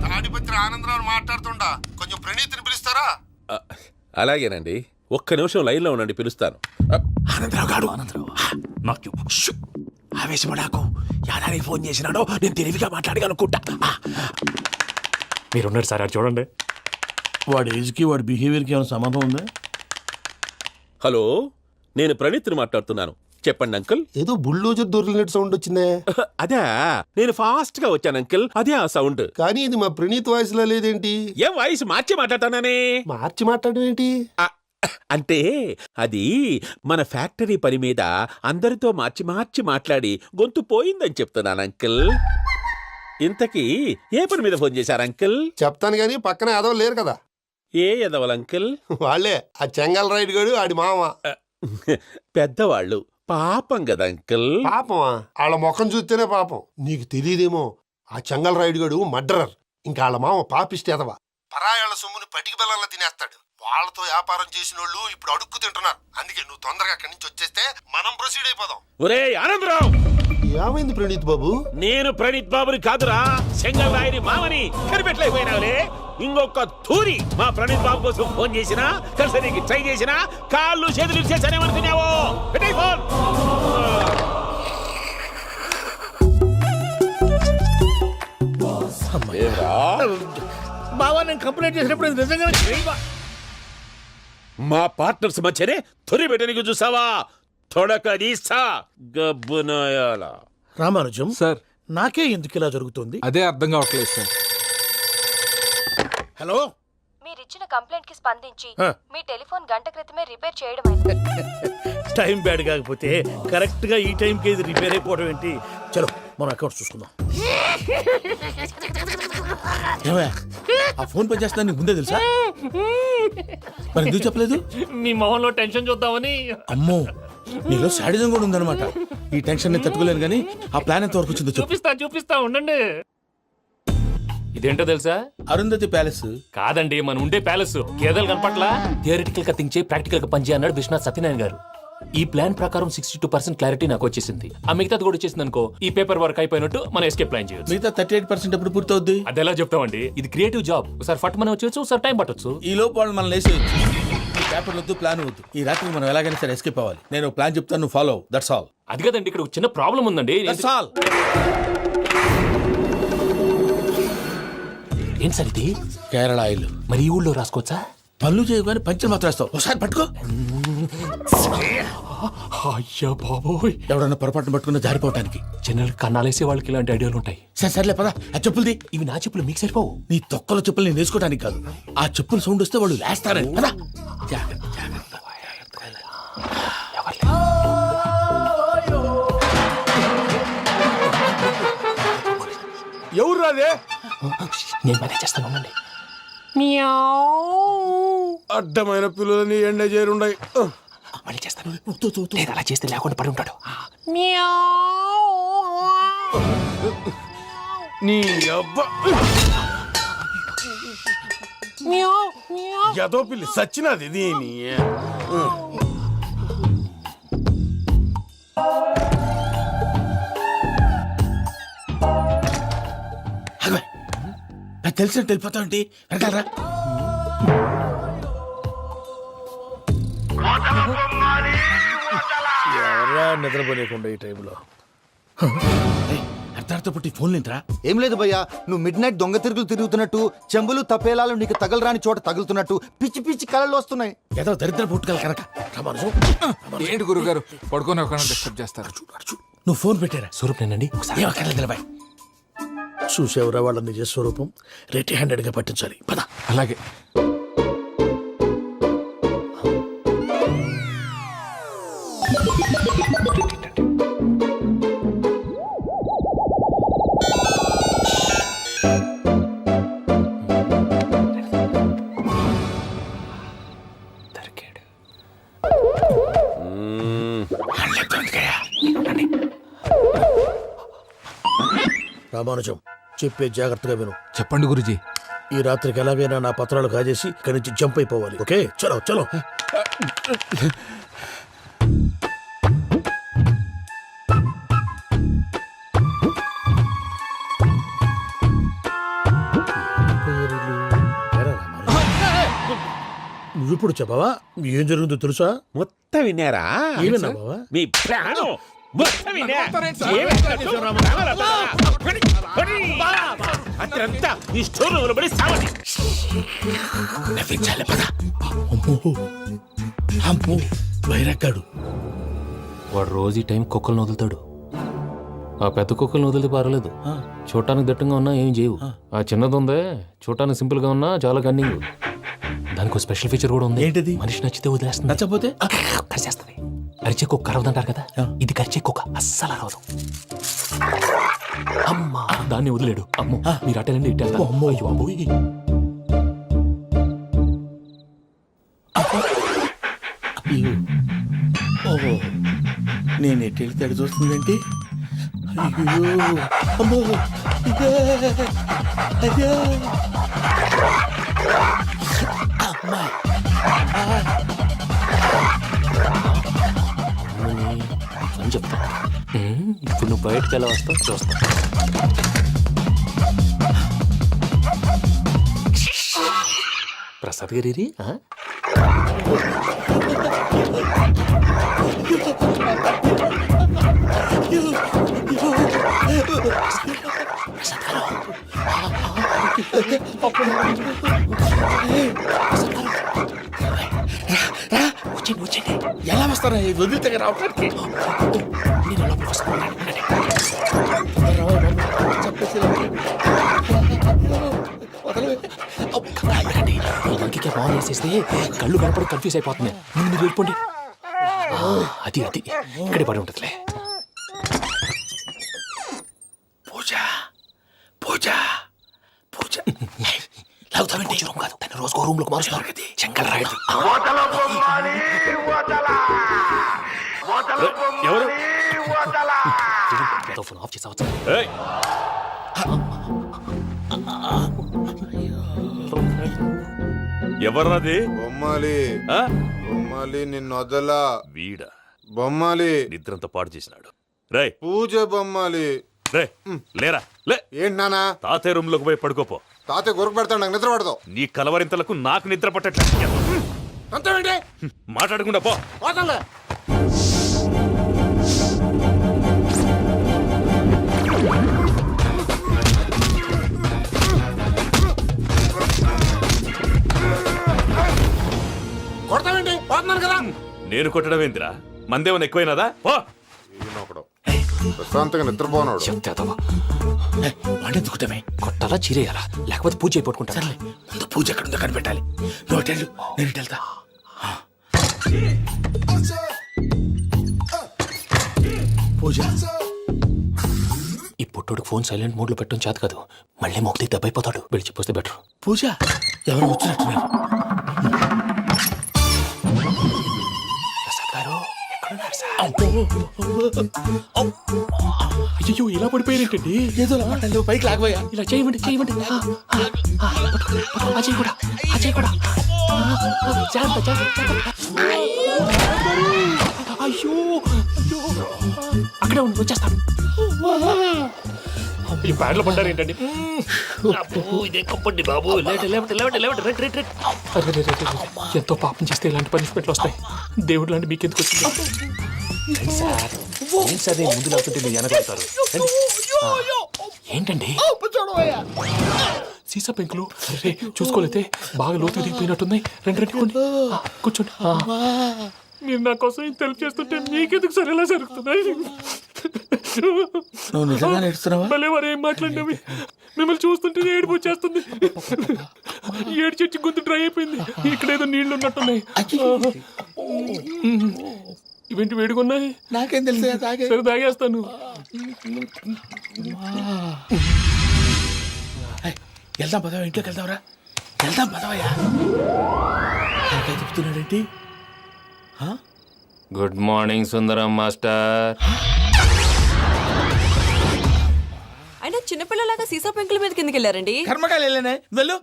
తాడిపత్రి ఆనందరావు మాట్లాడుతుండా, కొంచెం ప్రణీతిని పిలుస్తారా? అలాగేనండి, ఒక్క నిమిషం లైన్ లో ఉండండి, పిలుస్తాను. ఆనందరావు గాడు నాకు ఆవేశపడాకు. యాదానికి ఫోన్ చేసినాడో నేను తెలివిగా మాట్లాడగలనుకుంటా. మీరున్నారు సార్, అది చూడండి. వాడి ఏజ్ కి వాడి బిహేవియర్ కి ఏమైనా సంబంధం ఉందా? హలో, నేను ప్రణీత్ని మాట్లాడుతున్నాను. చెప్పండి అంకుల్. ఏదో బుల్డోజర్ దొరికినట్టు సౌండ్ వచ్చిందే. అదే, నేను ఫాస్ట్ గా వచ్చాను అంకుల్, అదే ఆ సౌండ్. కానీ ఇది మా ప్రణీత్ వాయిస్ లా లేదేంటి? ఏం వాయిస్ మార్చి మాట్లాడతాననే? మార్చి మాట్లాడడం ఏంటి? అంటే అది మన ఫ్యాక్టరీ పని మీద అందరితో మార్చి మార్చి మాట్లాడి గొంతు పోయిందని చెప్తున్నాను అంకుల్. ఇంతకీ ఏ పని మీద ఫోన్ చేశారు అంకుల్? చెప్తాను గానీ పక్కన ఏదో లేరు కదా. ఏ ఎదవలు అంకుల్? వాళ్ళే ఆ చెంగల్ రైడ్ గడు ఆడి మామ. పెద్దవాళ్ళు, పాపం కదా అంకుల్. పాపమా? వాళ్ళ ముఖం చూస్తేనే పాపం. నీకు తెలియదేమో, ఆ చెంగల్ రైడ్ గడు మర్డరర్. ఇంకా వాళ్ళ మామ పాపిష్టి ఎదవా. పరాయాళ్ళ సొమ్ముని పటికి బెల్లంలో తినేస్తాడు. వాళ్ళతో వ్యాపారం చేసిన వాళ్ళు ఇప్పుడు అడుక్కు తింటున్నారు. అందుకే నువ్వు తొందరగా అక్కడి నుంచి వచ్చేస్తే మనం ప్రొసీడ్ అయిపోదాం. ఒరే ఆనందరావు! ఏమైంది ప్రణీత్ బాబు? నేను ప్రణీత్ బాబుని కాదురా, చెంగల్ రాయని మామని కనిపెట్టలేకపోయినావులే. ఇంకొక తూరి మా ప్రణీత్ బాబు కోసం ఫోన్ చేసినా కలిసి నీకు ట్రై చేసినా కాళ్ళు చేతులు ఇచ్చేసానేమనుకున్నావు. పెట్టేయ్ ఫోన్. బావా నేను కంప్లైంట్ చేసినప్పుడు ఇది నిజంగానే చేయవా? మా పార్ట్నర్స్ మధ్యనే తొలి పెట్టడానికి చూసావా? తొడక నీస్తా గబ్బునాయాల. రామానుజం సార్ నాకే ఎందుకు ఇలా జరుగుతుంది? అదే అర్థం కావట్లేదు సార్. హలో, మీరిచ్చిన కంప్లైంట్ కి స్పందించి ఆ. మీ టెలిఫోన్ గంట క్రితమే రిపేర్ చేయడమైంది. టైం బ్యాడ్ కాకపోతే కరెక్ట్ గా ఈ టైంకి ఇది రిపేర్ అయిపోవడం ఏంటి? చలో మన అకౌంట్ చూసుకుందాం. ఏమయ్య, ఆ ఫోన్ పని చేస్తున్నా నీకు ముందే తెలుసా? మరి ఎందుకు చెప్పలేదు? మీ మొహంలో టెన్షన్ చూద్దామని. అమ్మో, నీలో శాడిజం కూడా ఉందన్నమాట. ఈ టెన్షన్ ని తట్టుకోలేను కానీ ఆ ప్లాన్ ఎంత వరకు వచ్చిందో చెప్పు. చూపిస్తా ఉండండి. ఇదేంటో తెలుసా? అరుంధతి ప్యాలెస్ కాదండి, మన ఉండే ప్యాలెస్. గేదెలు కనపట్లా? థియరిటికల్ గా థింక్ చేయి, ప్రాక్టికల్ గా పనిచేయి అన్నాడు విశ్వనాథ్ సత్యనారాయణ గారు. ఈ ప్లాన్ ప్రకారం 62% క్లారిటీ నాకు వచ్చేసింది. ఆ మిగతాది కూడా వచ్చేసింది అనుకో, ఈ పేపర్ వర్క్ అయిపోయినట్టు మనం ఎస్కేప్ ప్లాన్ చేయొచ్చు. మిగతా 38% ఎప్పుడు పూర్తవుద్ది? అది ఎలా చెప్తామండి? ఇది క్రియేటివ్ జాబ్. ఒకసారి ఫట్ మనం వచ్చేయచ్చు, ఒకసారి టైం పట్టొచ్చు. ఈ లోపు వాళ్ళు మనం లేసేయచ్చు. ఈ పేపర్ వద్దు, ప్లాన్ వద్దు. ఈ రాత్రి మనం ఎలాగైనా సరే ఎస్కేప్ అవ్వాలి. నేను ప్లాన్ చెప్తాను, నువ్వు ఫాలో. That's all. అది కదండి, ఇక్కడ ఒక చిన్న ప్రాబ్లం ఉందండి. That's all. ఏం సార్ ఇది? కేరళ ఆయిల్. మరి ఈ ఊళ్ళో రాసుకోవచ్చా? పనులు చేయగానే పంచర్ మాత్రం వేస్తావు. ఒకసారి పట్టుకో. అయ్యా బాబోయ్, ఎవడన్నా పొరపాటున పట్టుకున్న జారిపోవటానికి. జనరల్ కన్నాలేసే వాళ్ళకి ఇలాంటి ఐడియాలు ఉంటాయి. సర్లే పదా. ఆ చెప్పులది. ఇవి నా చెప్పులు మీకు సరిపోవు. నీ తొక్కల చెప్పులు నేను వేసుకోవడానికి కాదు, ఆ చెప్పులు సౌండ్ వస్తే వాళ్ళు లేస్తారని. పదా. జాగ్రత్త. ఎవరు రాదే? నేను మేనేజ్ చేస్తాను, ఉండండి. అడ్డమైన పిల్లలని ఎండ చేరుండయి. మళ్ళీ చేస్తాను. లేదు, అలా చేస్తే లేకుండా పడి ఉంటాడు. నీ అబ్బా ఎదో పిల్లి సచ్చినది దీని. నాకు తెలిసినట్టు వెళ్ళిపోతావంటి. వెనకాలరా. ఎవరా నిద్రపోలేకుండా ఈ టైంలో? అర్ధార్థ పుట్టి ఫోన్ లేంట్రా. ఏం లేదు భయ్యా, నువ్వు మిడ్ నైట్ దొంగ తిరుగులు తిరుగుతున్నట్టు, చెంబులు తపేలాలు నీకు తగలరాని చోట తగులుతున్నట్టు పిచ్చి పిచ్చి కళలు వస్తున్నాయి. ఏదో దరిద్ర పుట్టుకల కనుక. ఏంటి గురుగారు పడుకొని ఒక డిస్టర్బ్ చేస్తారు? నువ్వు ఫోన్ పెట్టారా? స్వరూప్ నేనండి. ఒకసారి చూసేవరా వాళ్ళ నిజ స్వరూపం? రెట్టి హ్యాండెడ్ గా పట్టించాలి. పద. అలాగే. రామానుజం, చెప్పే జాగ్రత్తగా విను. చెప్పండి గురుజీ. ఈ రాత్రికి ఎలాగైనా నా పత్రాలు కాజేసి ఇక్కడి నుంచి జంప్ అయిపోవాలి. ఓకే, చలో చలో. నువ్విప్పుడు చెప్పవా ఏం జరుగుతుందో తెలుసా? మొత్తం విన్నారా? ఏమన్నా బావా? మీ ప్లాన్ మొత్తం విన్నా. అత్రంతా ఈ స్టోర్ రూమ్ లో పడి సావండి. నవ్వించాలి. పద. అమ్మో, అమ్మో, వైరక్కాడు. వాడు రోజు ఈ టైం కుక్కలను వదులుతాడు. ఆ పెద్ద కుక్కలను వదిలితే పర్వాలేదు, చూడటానికి దట్టంగా ఉన్నా ఏం చేయవు. ఆ చిన్నది ఉందే, చూడటానికి సింపుల్ గా ఉన్నా చాలా గన్నింగ్. దానికి స్పెషల్ ఫీచర్ కూడా ఉంది. ఏంటిది? మనిషి నచ్చితే వదిలేస్తుంది, నచ్చపోతే కరిచేస్తుంది. అరిచే కుక్క అరవదంటారు కదా, ఇది కరిచే కుక్క అస్సలు అరవదు. అమ్మా, దాన్ని వదిలేడు. అమ్మో, మీరు అటెండి ఇట్టే. అమ్మో, అయ్యో. ఓహో, నేను ఎటు వెళ్తే అటు చూస్తుందేంటి? అయ్యో, అమ్మో, అయ్యో, అమ్మా. అని చెప్తా. ఇప్పుడు నువ్వు బయటకు ఎలా వస్తావు చూస్తా. ప్రసాద్ గారి వచ్చండి ఎలా వస్తారా వదిలితే రావడానికి ఇంకే బాగా వేసేస్తే కళ్ళు కనపడి కన్ఫ్యూజ్ అయిపోతుంది ముందు మీరు వెళ్ళిపోండి అది అది ఇక్కడే పడి ఉంటుందిలే పూజ పూజ పూజ లాగుతామంటే రూమ్ కాదు తను రోజుకో రూమ్ లోకి మారుస్తున్నారు కదా చెంగల్ రాయడు ఎవరు ఫోన్ ఆఫ్ చేసావచ్చు ఎవర్రాది బొమ్మాలి బొమ్మాలి నిన్ను వదలా వీడ బొమ్మాలి నిద్రంతా పాడు చేసినాడు. రే పూజ బొమ్మాలి రే లేరా లే ఏంటి నానా తాతయ్య రూమ్ లోకి పోయి పడుకోపో. తాతయ్య గొరకు పెడతాడు నాకు నిద్ర పడతావు నీ కలవరింతలకు నాకు నిద్ర పట్టట్లేదు. అంతేంటి మాట్లాడకుండా పో. పోతాలే కొడతావేంటి పోతున్నాను కదా నేను కొట్టడం ఏంటిరా? మందేమన్నా ఎక్కువైనదా? పో. ఈయనొకడు ప్రశాంతంగా నిద్రపోనాడు వాడెందుకుంటామే కొట్టాలా చీరేయాలా లేకపోతే పూజ అయిపోట్టుకుంటా సరే ముందు పూజ ఎక్కడుందో కనిపెట్టాలి నువ్వు వెళ్ళు నేను ఇటు వెళ్తా పూజ ఈ పుట్టోడికి ఫోన్ సైలెంట్ మోడ్ లో పెట్టడం చేత కాదు మళ్ళీ మొక్కి దెబ్బైపోతాడు వెళ్ళి చెప్పొస్తే బెటర్ పూజ ఎవరు వచ్చినట్టున్నారు ప్రసాద్ గారు ఎక్కడున్నారు సార్ అయ్యో ఇలా పడిపోయినట్టండి ఏదో మాట్లాడలేవు పైకి లాగబోయా ఇలా చేయమండి చేయమండి అజయ్ కూడా అజయ్ కూడా జాగ్రత్త జాగ్రత్త అయ్యో అక్కడే ఉండి వచ్చేస్తాను ఈ బ్యాడ్లో పడ్డారు ఏంటండి ఇదే కప్పండి బాబు ఎంతో పాపం చేస్తే ఇలాంటి పనిష్మెంట్లు వస్తాయి దేవుడు లాంటి మీకెందుకు వచ్చింది సార్ ఏం సార్ నేను ముందు లేకుంటే మీరు వెనకాడతారు ఏంటండి సీసా పెంకులు అరే చూసుకోలేతే బాగా లోతు దిగిపోయినట్టున్నాయి రెండు రెండు కూర్చోండి మీరు నా కోసం ఇంత హెల్ప్ చేస్తుంటే మీకెందుకు సరే ఎలా జరుగుతున్నాయి నువ్వు నిజంగా నేర్చుతున్నావా మళ్ళీ మరి ఏం మాట్లాడినవి మిమ్మల్ని చూస్తుంటే ఏడుపు వచ్చేస్తుంది ఏడు చెట్టు గొంతు డ్రై అయిపోయింది ఇక్కడ ఏదో నీళ్లు ఉన్నట్టున్నాయి ఇవేంటి వేడుకున్నాయి నాకేం తెలుసు సరే తాగేస్తాను వెళ్దాం పదవా ఇంట్లోకి వెళ్దాంరా వెళ్దాం పదవయ్యా చెప్తున్నాడేంటి గుడ్ మార్నింగ్ సుందరం మాస్టర్ అయినా చిన్నపిల్లలాగా సీసా పెంకుల మీద కిందకి వెళ్ళారండి కర్మకాయలు వెళ్ళానే వెళ్ళు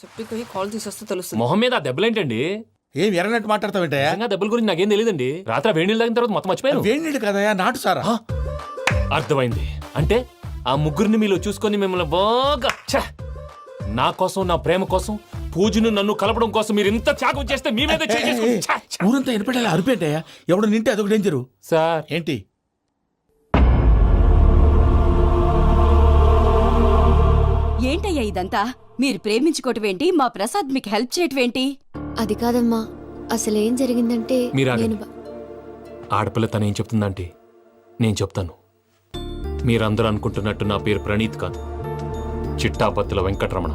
చెప్పి కాల్ తీసేస్తే తెలుస్తుంది మొహం మీద ఆ దెబ్బలేంటండి ఏం ఎర్రనట్టు మాట్లాడతావేంటయ్యా నిజంగా దెబ్బల గురించి నాకేం తెలియదండి రాత్రి వేడి నీళ్ళు తాగిన తర్వాత మొత్తం మర్చిపోయాను వేడి నీళ్ళు కదయ్యా నాటు సారా అర్థమైంది అంటే ఆ ముగ్గురిని మీలో చూసుకొని మిమ్మల్ని బాగా నా కోసం నా ప్రేమ కోసం పూజను నన్ను కలపడం కోసం మీరు ఇంత త్యాగం చేస్తే మీ మీద ఊరంతా ఎనపెట్టాలి అరిపేటయ్యా ఎవడు నింటే అదొక డేంజరు సార్ ఏంటి ఏంటయ్యా ఇదంతా మీరు ప్రేమించుకోవటం ఏంటి మా ప్రసాద్ మీకు హెల్ప్ చేయటం ఏంటి అది కాదమ్మా అసలు ఏం జరిగిందంటే మీరు నేను ఆడపిల్ల తను ఏం చెప్తుందంటే నేను చెప్తాను మీరందరూ అనుకుంటున్నట్టు నా పేరు ప్రణీత్ కాదు చిట్టాపత్తుల వెంకటరమణ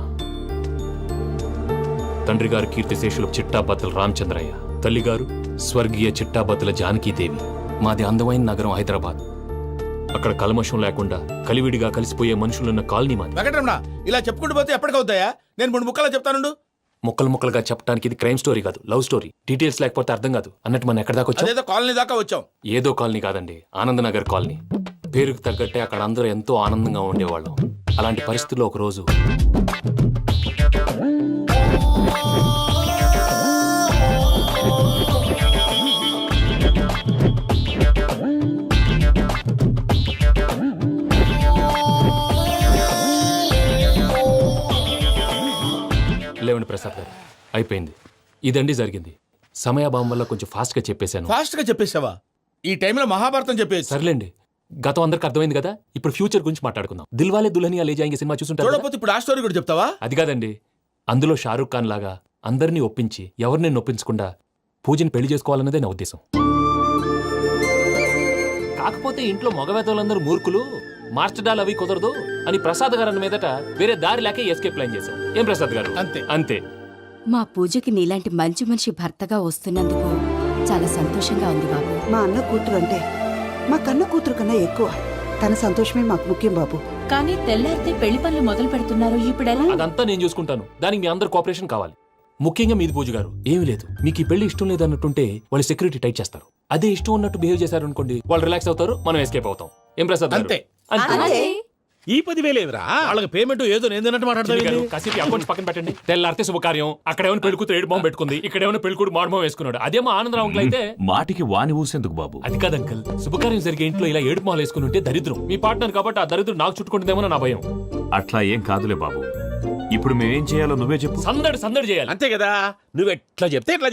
తండ్రి గారు కీర్తిశేషులు చిట్టాపత్తుల రామచంద్రయ్య తల్లిగారు స్వర్గీయ చిట్టాపత్తుల జానకీదేవి మాది అందమైన నగరం హైదరాబాద్ అక్కడ కల్మషం లేకుండా కలివిడిగా కలిసిపోయే మనుషులున్న కాలనీ మాది వెంకటరమణ ఇలా చెప్పుకుంటూ పోతే ఎప్పటికవుతాయా నేను 3 ముక్కలా చెప్తానుండు ముక్కలు ముక్కలుగా చెప్పడానికి ఇది క్రైమ్ స్టోరీ కాదు లవ్ స్టోరీ డీటెయిల్స్ లేకపోతే అర్థం కాదు అన్నట్టు మనం ఎక్కడ దాకా వచ్చాం అదేదో కాలనీ దాకా వచ్చాం ఏదో కాలనీ కాదండి ఆనందనగర్ కాలనీ పేరుకు తగ్గట్టే అక్కడ అందరూ ఎంతో ఆనందంగా ఉండేవాళ్ళం అలాంటి పరిస్థితుల్లో ఒక రోజు లేవండి ప్రసాద్ గారు అయిపోయింది. ఇదండి జరిగింది. సమయాభావం వల్ల కొంచెం ఫాస్ట్గా చెప్పేశాను. ఫాస్ట్ గా చెప్పేసావా? ఈ టైంలో మహాభారతం చెప్పేసి. సర్లేండి, గతం అందరికి అర్థమైంది కదా. ఇప్పుడు ఫ్యూచర్ గురించి మాట్లాడుకుందాం. దిల్వాలే దుల్హనియా లే జాయేంగే సినిమా చూసుంటారు కదా? చూడకపోతే ఇప్పుడు ఆ స్టోరీ కూడా చెప్తావా? అది కాదండి, అందులో షారూఖ్ ఖాన్ లాగా అందరినీ ఒప్పించి ఎవరిని నొప్పించకుండా పూజని పెళ్లి చేసుకోవాలన్నదే నా ఉద్దేశం. కాకపోతే ఇంట్లో మగవేతలందరూ మూర్ఖులు, మార్చడాలు అవి కుదరదు అని ప్రసాద్ గారు అన్న మీదట వేరే దారి లేక ఎస్కేప్ ప్లాన్ చేశాం. ఏం ప్రసాద్ గారు? అంతే అంతే. మా పూజకి నీలాంటి మంచి మనిషి భర్తగా వస్తున్నందుకు చాలా సంతోషంగా ఉంది బాబు. మా అన్న కూతురు అంటే మా కన్న కూతురు కన్నా ఎక్కువ. తన సంతోషమే మాకు ముఖ్యం బాబు. కానీ తెల్లారితే పెళ్లి పనులు మొదలు పెడుతున్నారు, ఇప్పుడెలా? అదంతా నేను చూసుకుంటాను. దానికి మీ అందరు కోఆపరేషన్ కావాలి. ముఖ్యంగా మీది పూజ గారు. ఏమీ లేదు, మీకు ఈ పెళ్లి ఇష్టం లేదు అన్నట్టుంటే వాళ్ళు సెక్యూరిటీ టైట్ చేస్తారు. అదే ఇష్టం ఉన్నట్టు బిహేవ్ చేశారు అనుకోండి, వాళ్ళు రిలాక్స్ అవుతారు, మనం ఎస్కేప్ అవుతాం. ఏం ప్రసాద్ గారు? అంతే. అంతే. ఈ 10,000 ఏమిరా? వాళ్ళకి పేమెంట్ ఏదో నేను చిన్ని గారు, కాసేపు అకౌంట్స్ పక్కన పెట్టండి. తెల్లారితే శుభకార్యం. అక్కడ ఏమైనా పెళ్ళికూతురు ఏడు బాంబు పెట్టుకుంది, ఇక్కడ ఏమైనా పెళ్ళికూడు మాడు బాంబు వేసుకున్నాడు. అదేమో ఆనందరావు అంకుల్ అయితే మాటికి వాని ఊసేందుకు బాబు? అది కాదు అంకుల్, శుభకార్యం జరిగే ఇంట్లో ఇలా ఏడు మాలు వేసుకుని ఉంటే దరిద్రం. మీ పార్ట్నర్ కాబట్టి ఆ దరిద్రం నాకు చుట్టుకుంటుందేమో నా భయం. అట్లా ఏం కాదులే బాబు. ఇప్పుడు మేమేం చేయాలో నువ్వే చెప్పు. సందడి సందడి చేయాలి. అంతే కదా, నువ్వు ఎట్లా చెప్తే ఎట్లా